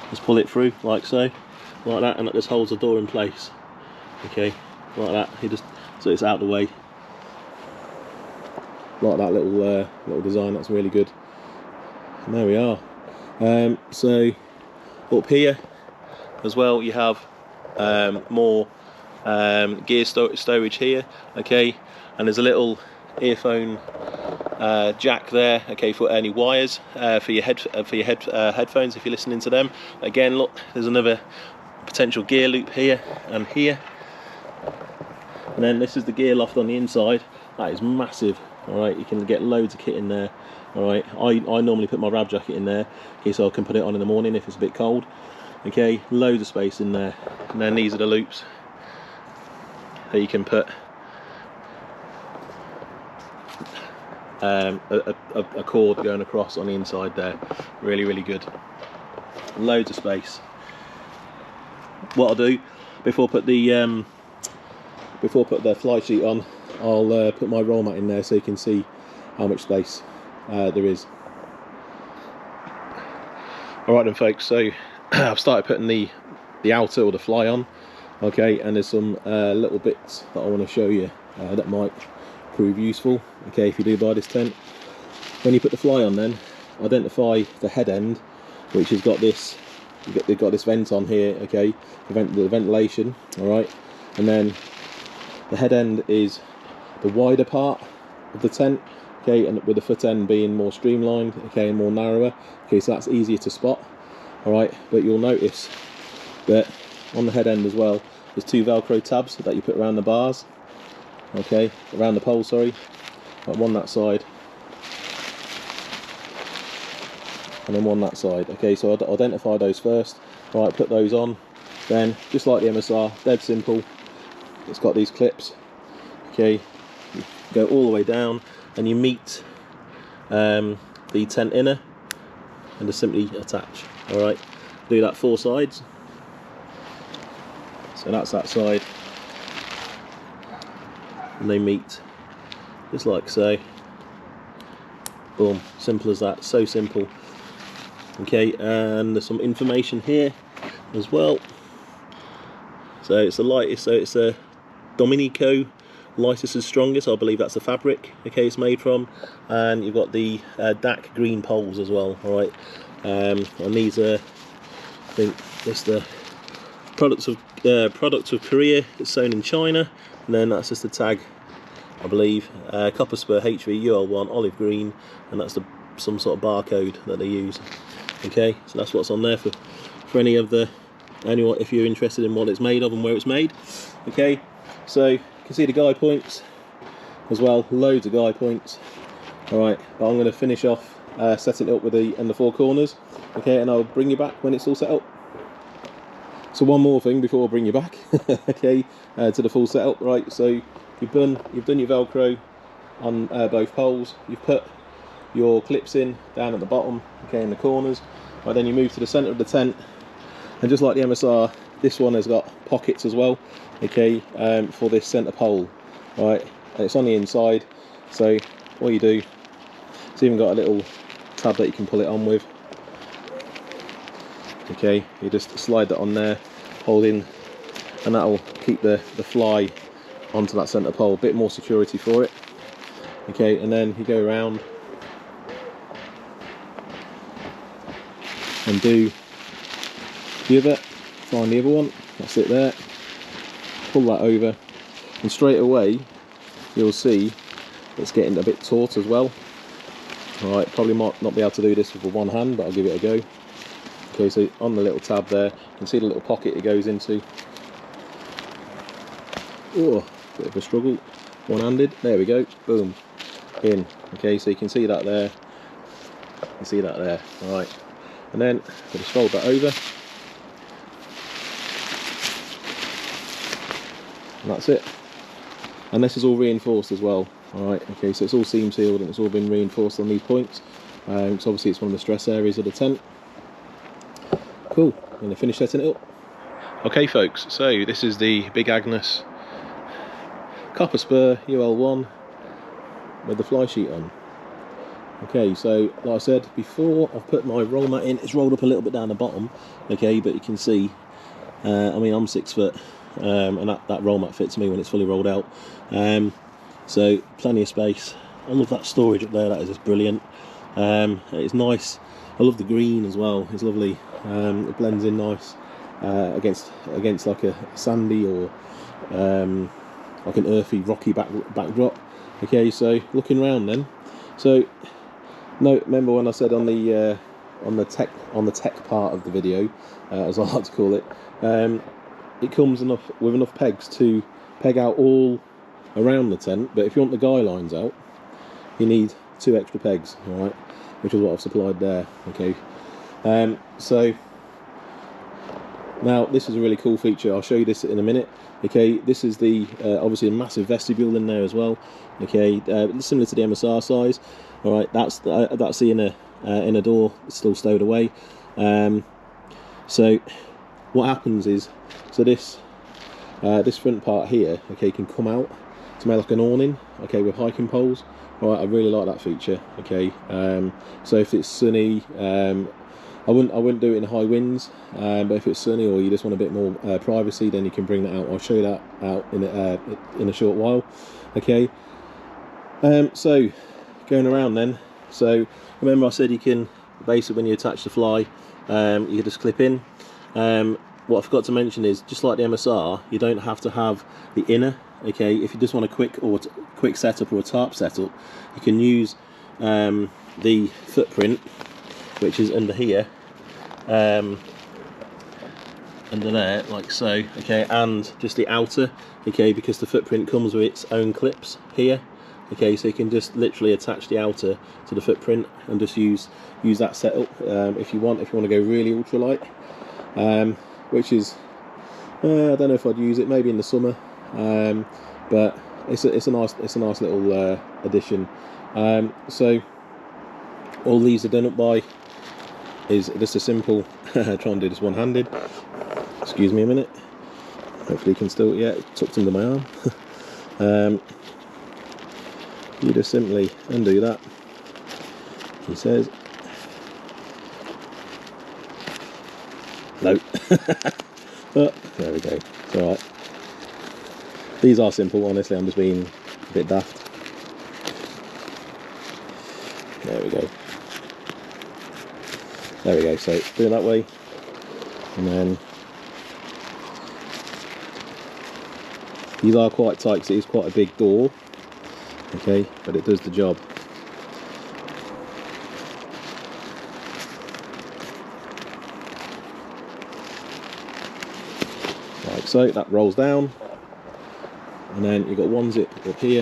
Just pull it through, like so, like that, and that just holds the door in place. Okay, like that, you just, so it's out of the way. Like that little design, that's really good. And there we are. So up here as well, you have more gear stowage here, okay, and there's a little earphone jack there, okay, for any wires for your headphones if you're listening to them. Again, look, there's another potential gear loop here and here, and then this is the gear loft on the inside. That is massive. All right, you can get loads of kit in there. All right, I normally put my rab jacket in there, okay, so I can put it on in the morning if it's a bit cold. Okay, loads of space in there. And then these are the loops that you can put a cord going across on the inside there. Really good. Loads of space. What I'll do before I put the fly sheet on, I'll put my roll mat in there so you can see how much space there is. Alright then folks, so I've started putting the outer or the fly on, okay, and there's some little bits that I want to show you that might prove useful, okay, if you do buy this tent. When you put the fly on, then identify the head end, which has got this, you've got this vent on here, okay, the ventilation, alright, and then the head end is the wider part of the tent, okay, and with the foot end being more streamlined, okay, and more narrower, okay, so that's easier to spot. All right, but you'll notice that on the head end as well, there's two Velcro tabs that you put around the bars, okay, around the pole, sorry, like one that side and then one that side, okay, so identify those first. All right, put those on, then just like the MSR, dead simple, it's got these clips, okay, go all the way down, and you meet the tent inner, and just simply attach. All right, do that 4 sides. So that's that side, and they meet just like so. Boom, simple as that, so simple. Okay, and there's some information here as well. So it's a Dominico lightest and strongest, I believe that's the fabric, okay, it's made from, and you've got the DAC green poles as well. All right, and these are, I think it's the product of Korea. It's sewn in China, and then that's just the tag, I believe, copper spur HV UL1 olive green, and that's some sort of barcode that they use. Okay, so that's what's on there for any of the anyone if you're interested in what it's made of and where it's made. Okay, so you can see the guy points as well, loads of guy points. All right, but I'm going to finish off setting it up with the 4 corners. Okay, and I'll bring you back when it's all set up. So one more thing before I bring you back, okay, to the full setup. Right, so you've done your Velcro on both poles. You've put your clips in down at the bottom, okay, in the corners. Right, then you move to the centre of the tent, and just like the MSR, this one has got pockets as well, okay, for this centre pole. Right, and it's on the inside. So what you do, it's even got a little tab that you can pull it on with. Okay, you just slide that on there, hold in, and that'll keep the fly onto that centre pole. A bit more security for it. Okay, and then you go around and do the other, find the other one, that's it there, pull that over, and straight away you'll see it's getting a bit taut as well. Alright, probably might not be able to do this with one hand, but I'll give it a go. Okay, so on the little tab there, you can see the little pocket it goes into. Oh, bit of a struggle, one-handed, there we go, boom, in. Okay, so you can see that there, you see that there, alright. And then we'll just fold that over, and that's it. And this is all reinforced as well. Alright, okay, so it's all seam sealed and it's all been reinforced on these points. So obviously it's one of the stress areas of the tent. Cool, I'm going to finish setting it up. Okay folks, so this is the big Agnes copper spur UL1 with the fly sheet on. Okay, so like I said before, I've put my roll mat in. It's rolled up a little bit down the bottom, okay, but you can see, I mean, I'm 6 foot, and that roll mat fits me when it's fully rolled out. So plenty of space. I love that storage up there, that is just brilliant. It's nice. I love the green as well, it's lovely. It blends in nice against like a sandy or like an earthy, rocky backdrop. Okay, so looking around then, so no, remember when I said on the tech part of the video, as I like to call it, it comes with enough pegs to peg out all around the tent, but if you want the guy lines out, you need 2 extra pegs, all right, which is what I've supplied there. Okay, so now this is a really cool feature. I'll show you this in a minute. Okay, this is the obviously a massive vestibule in there as well. Okay, similar to the MSR size. All right, that's the inner door. It's still stowed away. So what happens is, so this front part here, okay, can come out to make like an awning, okay, with hiking poles. All right, I really like that feature. Okay, so if it's sunny, I wouldn't do it in high winds, but if it's sunny or you just want a bit more privacy, then you can bring that out. I'll show you that out in a short while. Okay, so going around then, so remember I said you can basically, when you attach the fly, you can just clip in. What I forgot to mention is, just like the MSR, you don't have to have the inner. Okay, if you just want a quick setup or a tarp setup, you can use the footprint, which is under here, under there, like so. Okay, and just the outer, okay, because the footprint comes with its own clips here. Okay, so you can just literally attach the outer to the footprint and just use that setup if you want to go really ultralight, which is I don't know if I'd use it maybe in the summer, but it's a nice little addition. So all these are done up by is just a simple try and do this one-handed. Excuse me a minute. Hopefully you can still, yeah, it's tucked under my arm. You just simply undo that. He says, no. But there we go. It's all right. These are simple. Honestly, I'm just being a bit daft. There we go. There we go. So do it that way, and then these are quite tight because it is quite a big door. Okay, but it does the job. Like so, that rolls down, and then you've got one zip up here,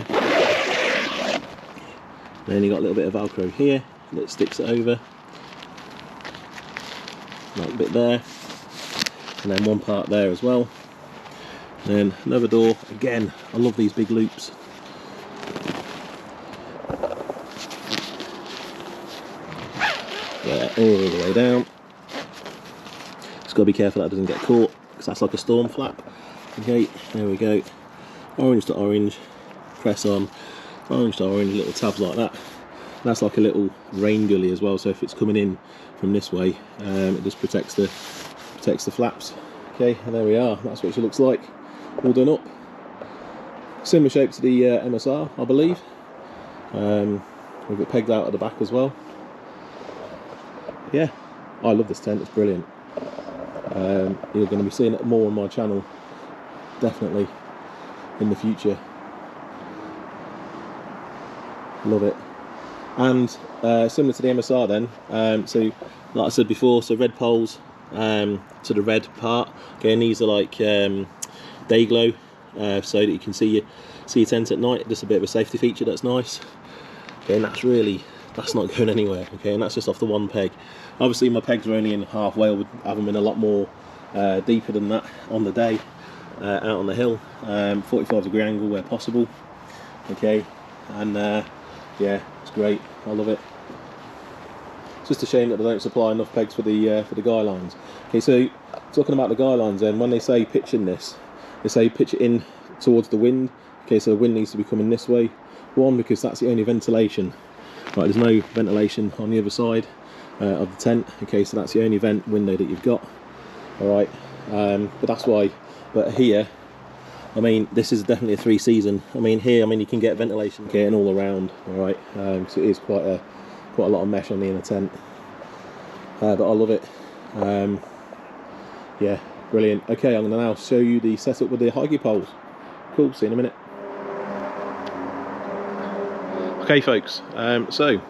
then you've got a little bit of Velcro here that sticks it over, like a bit there, and then one part there as well. And then another door. Again, I love these big loops. Yeah, all the way down. Just got to be careful that doesn't get caught, because that's like a storm flap. Okay, there we go. Orange to orange, press on. Orange to orange, little tabs like that. That's like a little rain gully as well, so if it's coming in from this way, it just protects the flaps. Okay, and there we are. That's what it looks like, all done up. Similar shape to the MSR, I believe. We've got pegged out at the back as well. Yeah, I love this tent. It's brilliant. You're going to be seeing it more on my channel, definitely, in the future. Love it. And similar to the MSR then, so like I said before, so red poles to the red part. Okay, and these are like day glow, so that you can see your tent at night. Just a bit of a safety feature, that's nice. Okay, and that's not going anywhere. Okay, and that's just off the one peg. Obviously my pegs are only in halfway. I would have them in a lot more deeper than that on the day, out on the hill, 45-degree angle where possible. Okay, and yeah, it's great. I love it. It's just a shame that they don't supply enough pegs for the guy lines. Okay, so talking about the guy lines, then, when they say pitching this, they say pitch it in towards the wind. Okay, so the wind needs to be coming this way. One, because that's the only ventilation. Right, there's no ventilation on the other side of the tent. Okay, so that's the only vent window that you've got. All right, but that's why. But here, I mean, this is definitely a 3-season. I mean, here, I mean, you can get ventilation getting all around. All right, so it is quite a lot of mesh on the inner tent. But I love it. Yeah, brilliant. Okay, I'm going to now show you the setup with the hiking poles. Cool. See you in a minute. Okay, folks. So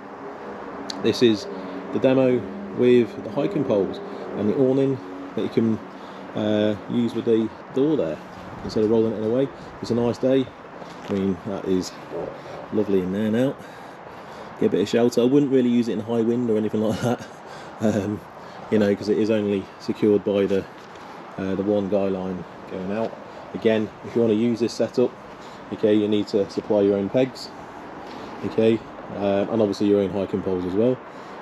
this is the demo with the hiking poles and the awning that you can use with the door there instead of rolling it away. It's a nice day. I mean, that is lovely in there now. Get a bit of shelter. I wouldn't really use it in high wind or anything like that, you know, because it is only secured by the one guy line going out. Again, if you want to use this setup, okay, you need to supply your own pegs. Okay, and obviously your own hiking poles as well.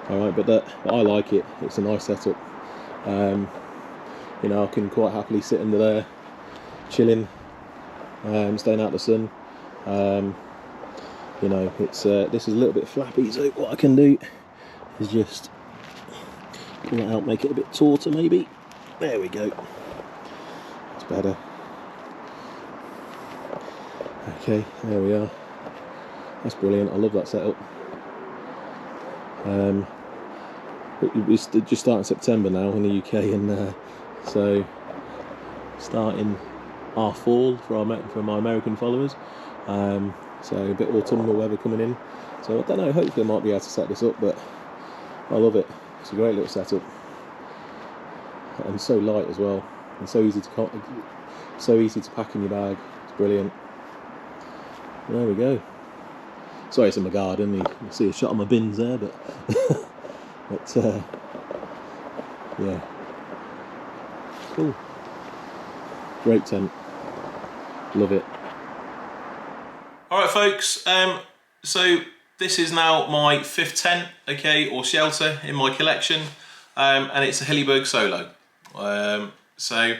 All right, but I like it. It's a nice setup. You know, I can quite happily sit under there, chilling, staying out of the sun. You know, it's this is a little bit flappy, so what I can do is just pull it out, make it a bit tauter, maybe. There we go. It's better. Okay, there we are. That's brilliant. I love that setup. It's just starting September now in the UK, and so starting our fall for my American followers. So a bit autumnal weather coming in. So I don't know. Hopefully I might be able to set this up, but I love it. It's a great little setup, and so light as well, and so easy to pack in your bag. It's brilliant. There we go. Sorry, it's in my garden. You see a shot of my bins there, but but yeah, cool. Great tent. Love it. Alright folks, so this is now my 5th tent, okay, or shelter in my collection, and it's a Hilleberg Soulo. So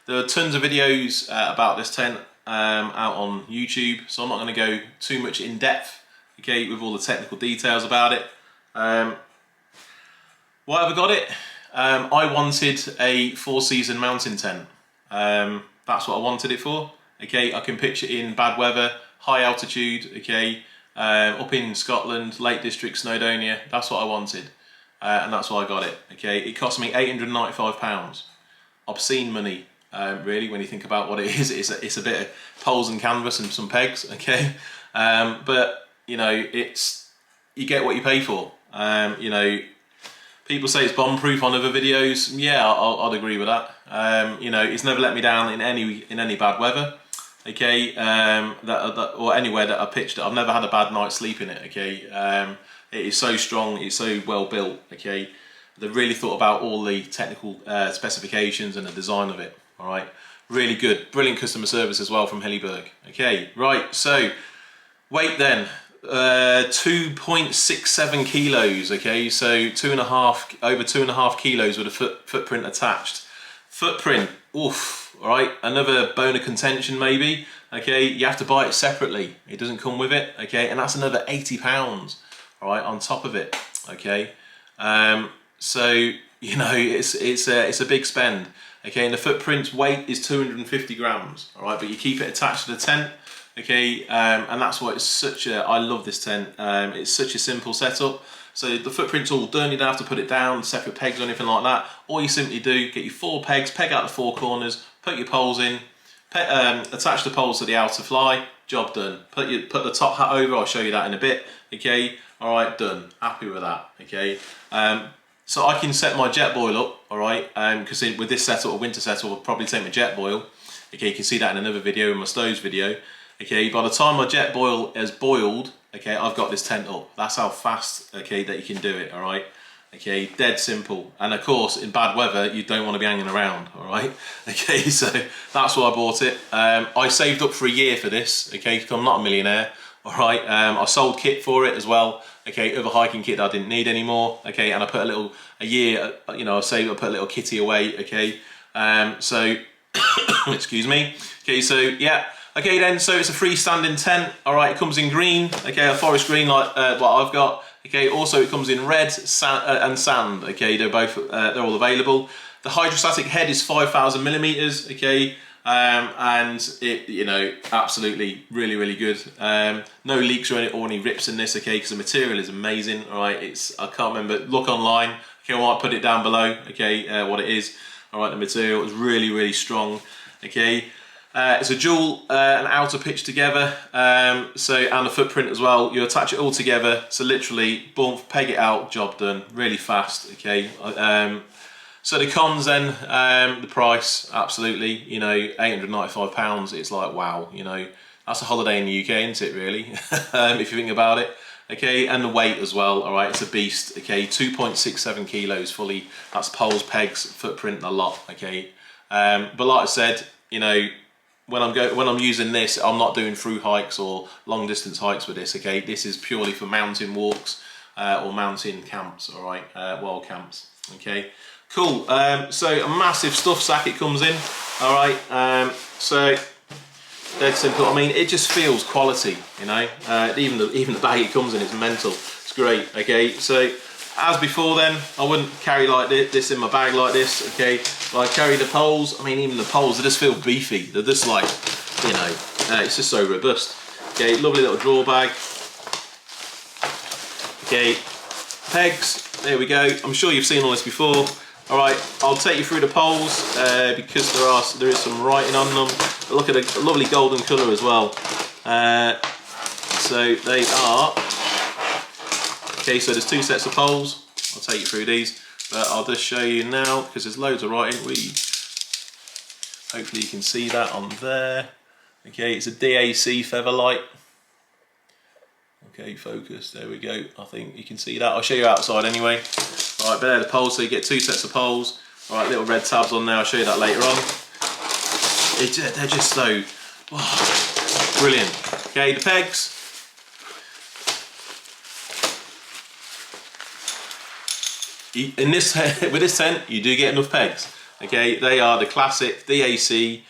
there are tons of videos about this tent out on YouTube, so I'm not going to go too much in depth, okay, with all the technical details about it. Why have I got it? I wanted a 4-season mountain tent. That's what I wanted it for. Okay, I can pitch it in bad weather, high altitude, okay, up in Scotland, Lake District, Snowdonia. That's what I wanted, and that's why I got it. Okay, it cost me £895. Obscene money, really, when you think about what it is. It's a bit of poles and canvas and some pegs, okay, but you know, you get what you pay for. You know, people say it's bomb-proof on other videos. Yeah, I'd agree with that. You know, it's never let me down in any bad weather. Okay, or anywhere that I pitched it. I've never had a bad night's sleep in it. Okay, it is so strong. It's so well built. Okay, they really thought about all the technical specifications and the design of it. All right, really good, brilliant customer service as well from Hilleberg. Okay, right. So weight then. 2.67 kilos, okay, so over 2.5 kilos with a footprint attached. Footprint, oof, all right, another bone of contention maybe, okay, you have to buy it separately, it doesn't come with it, okay, and that's another £80, all right, on top of it, okay, so, you know, it's a big spend, okay, and the footprint's weight is 250 grams, all right, but you keep it attached to the tent. Okay, and that's why it's such a, I love this tent, it's such a simple setup. So the footprint's all done, you don't have to put it down, separate pegs or anything like that. All you simply do, get your 4 pegs, peg out the 4 corners, put your poles in, attach the poles to the outer fly, job done. Put the top hat over, I'll show you that in a bit, okay, alright, done, happy with that, okay. So I can set my jet boil up, alright, because with this setup, a winter setup, I'll probably take my jet boil, okay, you can see that in another video, in my stoves video. Okay, by the time my jet boil has boiled, okay, I've got this tent up. That's how fast, okay, that you can do it, all right? Okay, dead simple. And of course, in bad weather, you don't want to be hanging around, all right? Okay, so that's why I bought it. I saved up for a year for this, okay, because I'm not a millionaire, all right? I sold kit for it as well, okay, other hiking kit that I didn't need anymore, okay, and I put a year, you know, I put a little kitty away, okay? So, excuse me. Okay, so, yeah. Okay then, so it's a freestanding tent, alright, it comes in green, okay, a forest green like what I've got, okay, also it comes in red and sand, okay, they're all available. The hydrostatic head is 5,000 millimeters, okay, and it, you know, absolutely really good. No leaks or any rips in this, okay, because the material is amazing, alright, I can't remember, look online, okay, I might put it down below, okay, what it is, alright, the material is really strong, okay. It's a dual and outer pitch together, so and the footprint as well. You attach it all together, so literally, boom, peg it out, job done, really fast. Okay. So the cons then, the price, absolutely, you know, £895. It's like wow, you know, that's a holiday in the UK, isn't it? Really, if you think about it. Okay, and the weight as well. All right, it's a beast. Okay, 2.67 kilos fully. That's poles, pegs, footprint, a lot. Okay, but like I said, you know. When I'm using this, I'm not doing through hikes or long distance hikes with this. Okay, this is purely for mountain walks or mountain camps. All right, wild camps. Okay, cool. So a massive stuff sack it comes in. All right, so dead simple. I mean, it just feels quality. You know, even the bag it comes in is mental. It's great. Okay, so. As before then, I wouldn't carry like this in my bag like this, okay? But I carry the poles, I mean even the poles, they just feel beefy. They're just like, you know, it's just so robust. Okay, lovely little drawer bag. Okay, pegs, there we go. I'm sure you've seen all this before. All right, I'll take you through the poles because there is some writing on them. But look at the lovely golden colour as well. So they are, okay, so there's 2 sets of poles. I'll take you through these, but I'll just show you now because there's loads of writing. Hopefully you can see that on there. Okay, it's a DAC Featherlight. Okay, focus, there we go. I think you can see that. I'll show you outside anyway. All right, but there are the poles, so you get 2 sets of poles. All right, little red tabs on there, I'll show you that later on. They're just so, oh, brilliant. Okay, the pegs. In this with this tent, you do get enough pegs. Okay, they are the classic DAC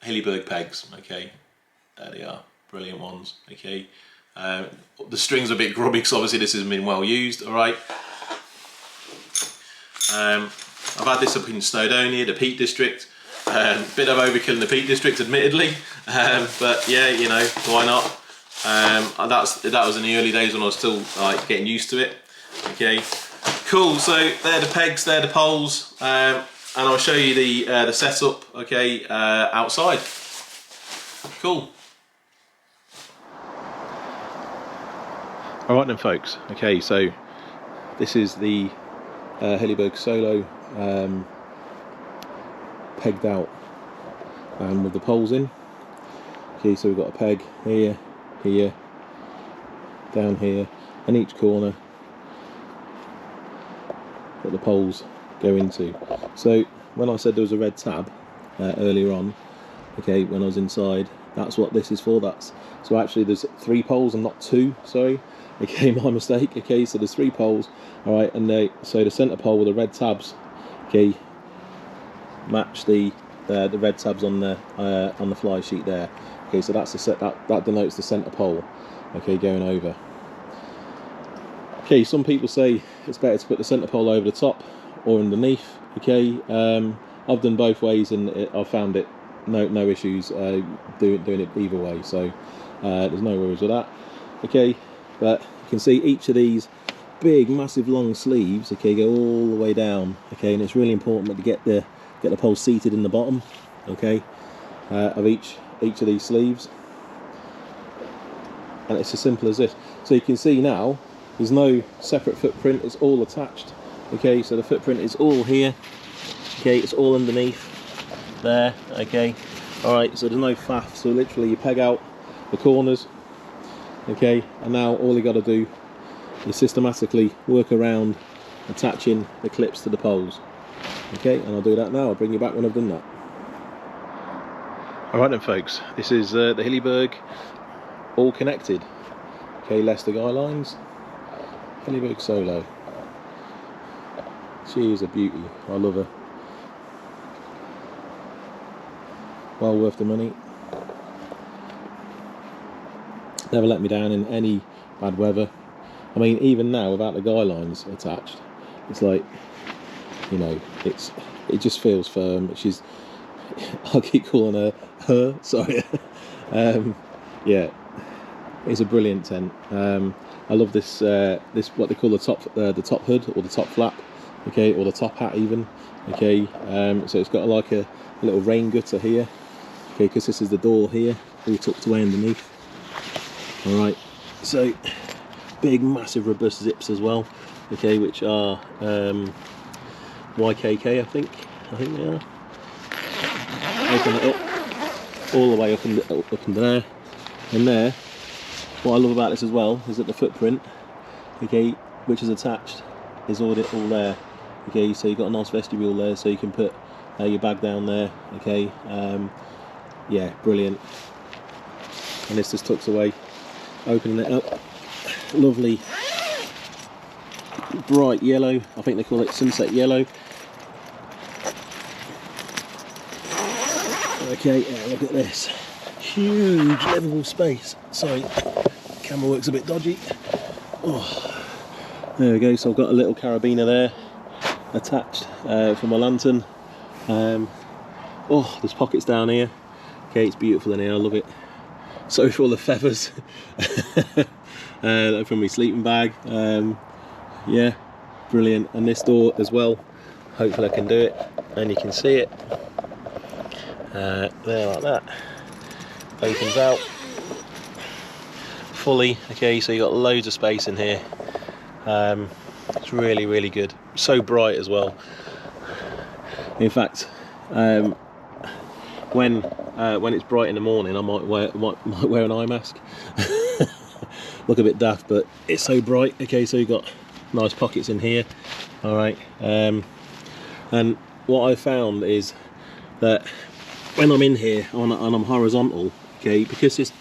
Hilleberg pegs. Okay, there they are, brilliant ones. Okay, the strings are a bit grubby because obviously this hasn't been well used. All right. I've had this up in Snowdonia, the Peak District. Bit of overkill in the Peak District, admittedly, but yeah, you know, why not? That was in the early days when I was still like getting used to it. Okay, cool. So they're the pegs, they're the poles, and I'll show you the setup. Okay, outside. Cool. All right then, folks. Okay, so this is the Hilleberg Soulo pegged out with the poles in. Okay, so we've got a peg here, here, down here, and each corner that the poles go into. So when I said there was a red tab earlier on, okay, when I was inside, that's what this is for. So actually there's 3 poles and not 2, sorry. Okay, my mistake. Okay, so there's 3 poles, all right, and so the centre pole with the red tabs, okay, match the red tabs on the fly sheet there. Okay, so that's the set that denotes the centre pole. Okay, going over. Okay, some people say it's better to put the centre pole over the top or underneath. Okay, I've done both ways and I've found it no issues doing it either way. So there's no worries with that. Okay, but you can see each of these big, massive, long sleeves. Okay, go all the way down. Okay, and it's really important to get the pole seated in the bottom. Okay, of each of these sleeves, and it's as simple as this. So you can see now there's no separate footprint, it's all attached. Okay, so the footprint is all here. Okay, it's all underneath there. Okay, all right, so there's no faff, so literally you peg out the corners. Okay, and now all you got to do is systematically work around attaching the clips to the poles. Okay, and I'll do that now. I'll bring you back when I've done that. Alright then, folks, this is the Hilleberg all connected. Okay, Leicester guy lines, Hilleberg Soulo. She is a beauty, I love her. Well worth the money. Never let me down in any bad weather. I mean, even now without the guy lines attached, it's like, you know, it just feels firm. She's, I keep calling her, sorry. Yeah, it's a brilliant tent. I love this what they call the top hood or the top flap. Okay, or the top hat even. Okay, so it's got like a little rain gutter here. Okay, because this is the door here, all tucked away underneath. All right, so big, massive, robust zips as well. Okay, which are YKK, I think they are. Open it up all the way up and there, and there. What I love about this as well is that the footprint, okay, which is attached, is all there. Okay, so you've got a nice vestibule there, so you can put your bag down there. Okay, yeah, brilliant. And this just tucks away, opening it up. Lovely bright yellow, I think they call it sunset yellow. Okay, yeah, look at this huge livable space. Sorry, camera works a bit dodgy. Oh, there we go. So I've got a little carabiner there attached for my lantern. Oh, there's pockets down here. Okay, it's beautiful in here, I love it. Sorry for all the feathers. From my sleeping bag. Yeah, brilliant. And this door as well, hopefully I can do it and you can see it there, like that. Opens out fully. Okay, so you got loads of space in here. It's really good, so bright as well. In fact, when it's bright in the morning, I might wear an eye mask. Look a bit daft, but it's so bright. Okay, so you've got nice pockets in here. All right, and what I found is that when I'm in here and I'm horizontal, okay, because it's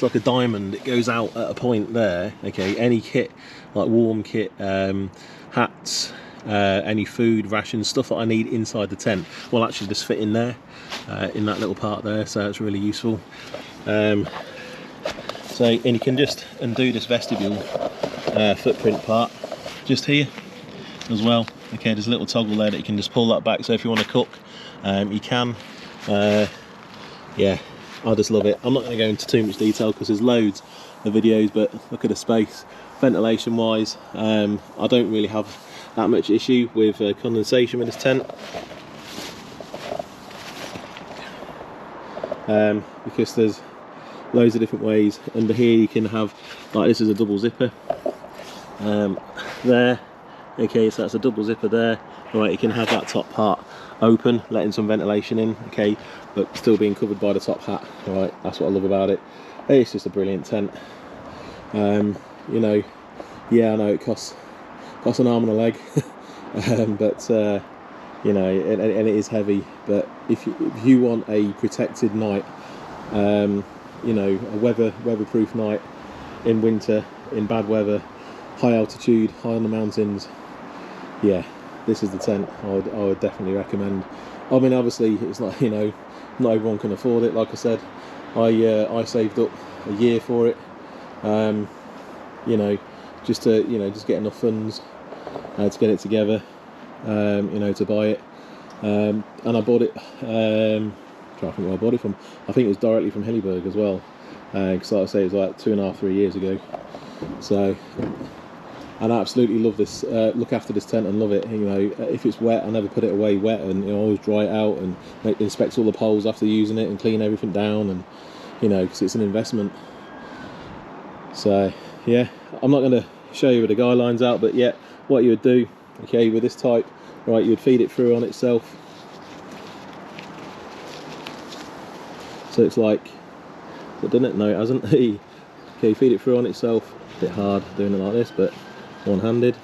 like a diamond, it goes out at a point there, okay. Any kit, like warm kit, hats, any food, rations, stuff that I need inside the tent will actually just fit in there, in that little part there, so it's really useful. And you can just undo this vestibule footprint part just here as well, okay. There's a little toggle there that you can just pull that back, so if you want to cook, you can. Yeah, I just love it. I'm not going to go into too much detail because there's loads of videos, but look at the space. Ventilation wise, I don't really have that much issue with condensation with this tent, because there's loads of different ways. Under here you can have, like, this is a double zipper there, okay, so that's a double zipper there. Right, you can have that top part open, letting some ventilation in, okay, but still being covered by the top hat. Right, that's what I love about it. It's just a brilliant tent. You know, yeah, I know it costs an arm and a leg, but you know, and it is heavy. But if you want a protected night, you know, a weatherproof night in winter, in bad weather, high altitude, high on the mountains, yeah, this is the tent I would definitely recommend. I mean, obviously it's like, you know, not everyone can afford it. Like I said, I saved up a year for it, you know, just to, you know, just get enough funds to get it together, you know, to buy it, and I bought it, trying to think where I bought it from. I think it was directly from Hilleberg as well, because like I say, it was like 2.5–3 years ago. So, and I absolutely love this, look after this tent and love it. You know, if it's wet, I never put it away wet, and, you know, always dry it out and inspect all the poles after using it and clean everything down, and, you know, because it's an investment. So yeah, I'm not going to show you with the guidelines out, but yeah, what you would do, okay, with this type, right, you would feed it through on itself. So it's like, has it done it? No, it hasn't. Okay, feed it through on itself. A bit hard doing it like this, but one-handed.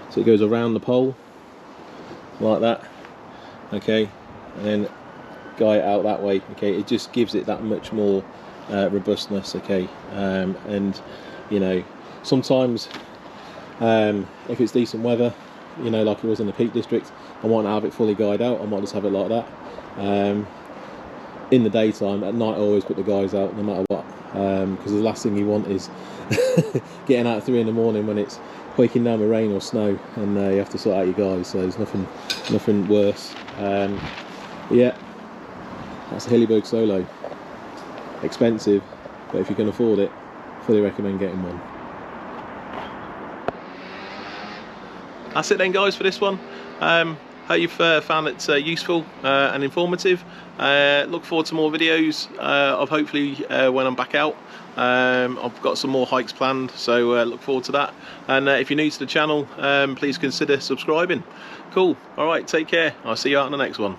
So it goes around the pole like that, okay, and then guy it out that way, okay. It just gives it that much more robustness, okay. And, you know, sometimes if it's decent weather, you know, like it was in the Peak District, I might not have it fully guyed out, I might just have it like that. In the daytime, at night I always put the guys out no matter what, because the last thing you want is getting out at 3 in the morning when it's quaking down with rain or snow, and you have to sort out your guys. So there's nothing worse. Yeah, that's a Hilleberg Soulo. Expensive, but if you can afford it, fully recommend getting one. That's it then, guys, for this one. Hope you've found it useful and informative. Look forward to more videos of hopefully when I'm back out. I've got some more hikes planned, so look forward to that. And if you're new to the channel, please consider subscribing. Cool. All right, take care. I'll see you out on the next one.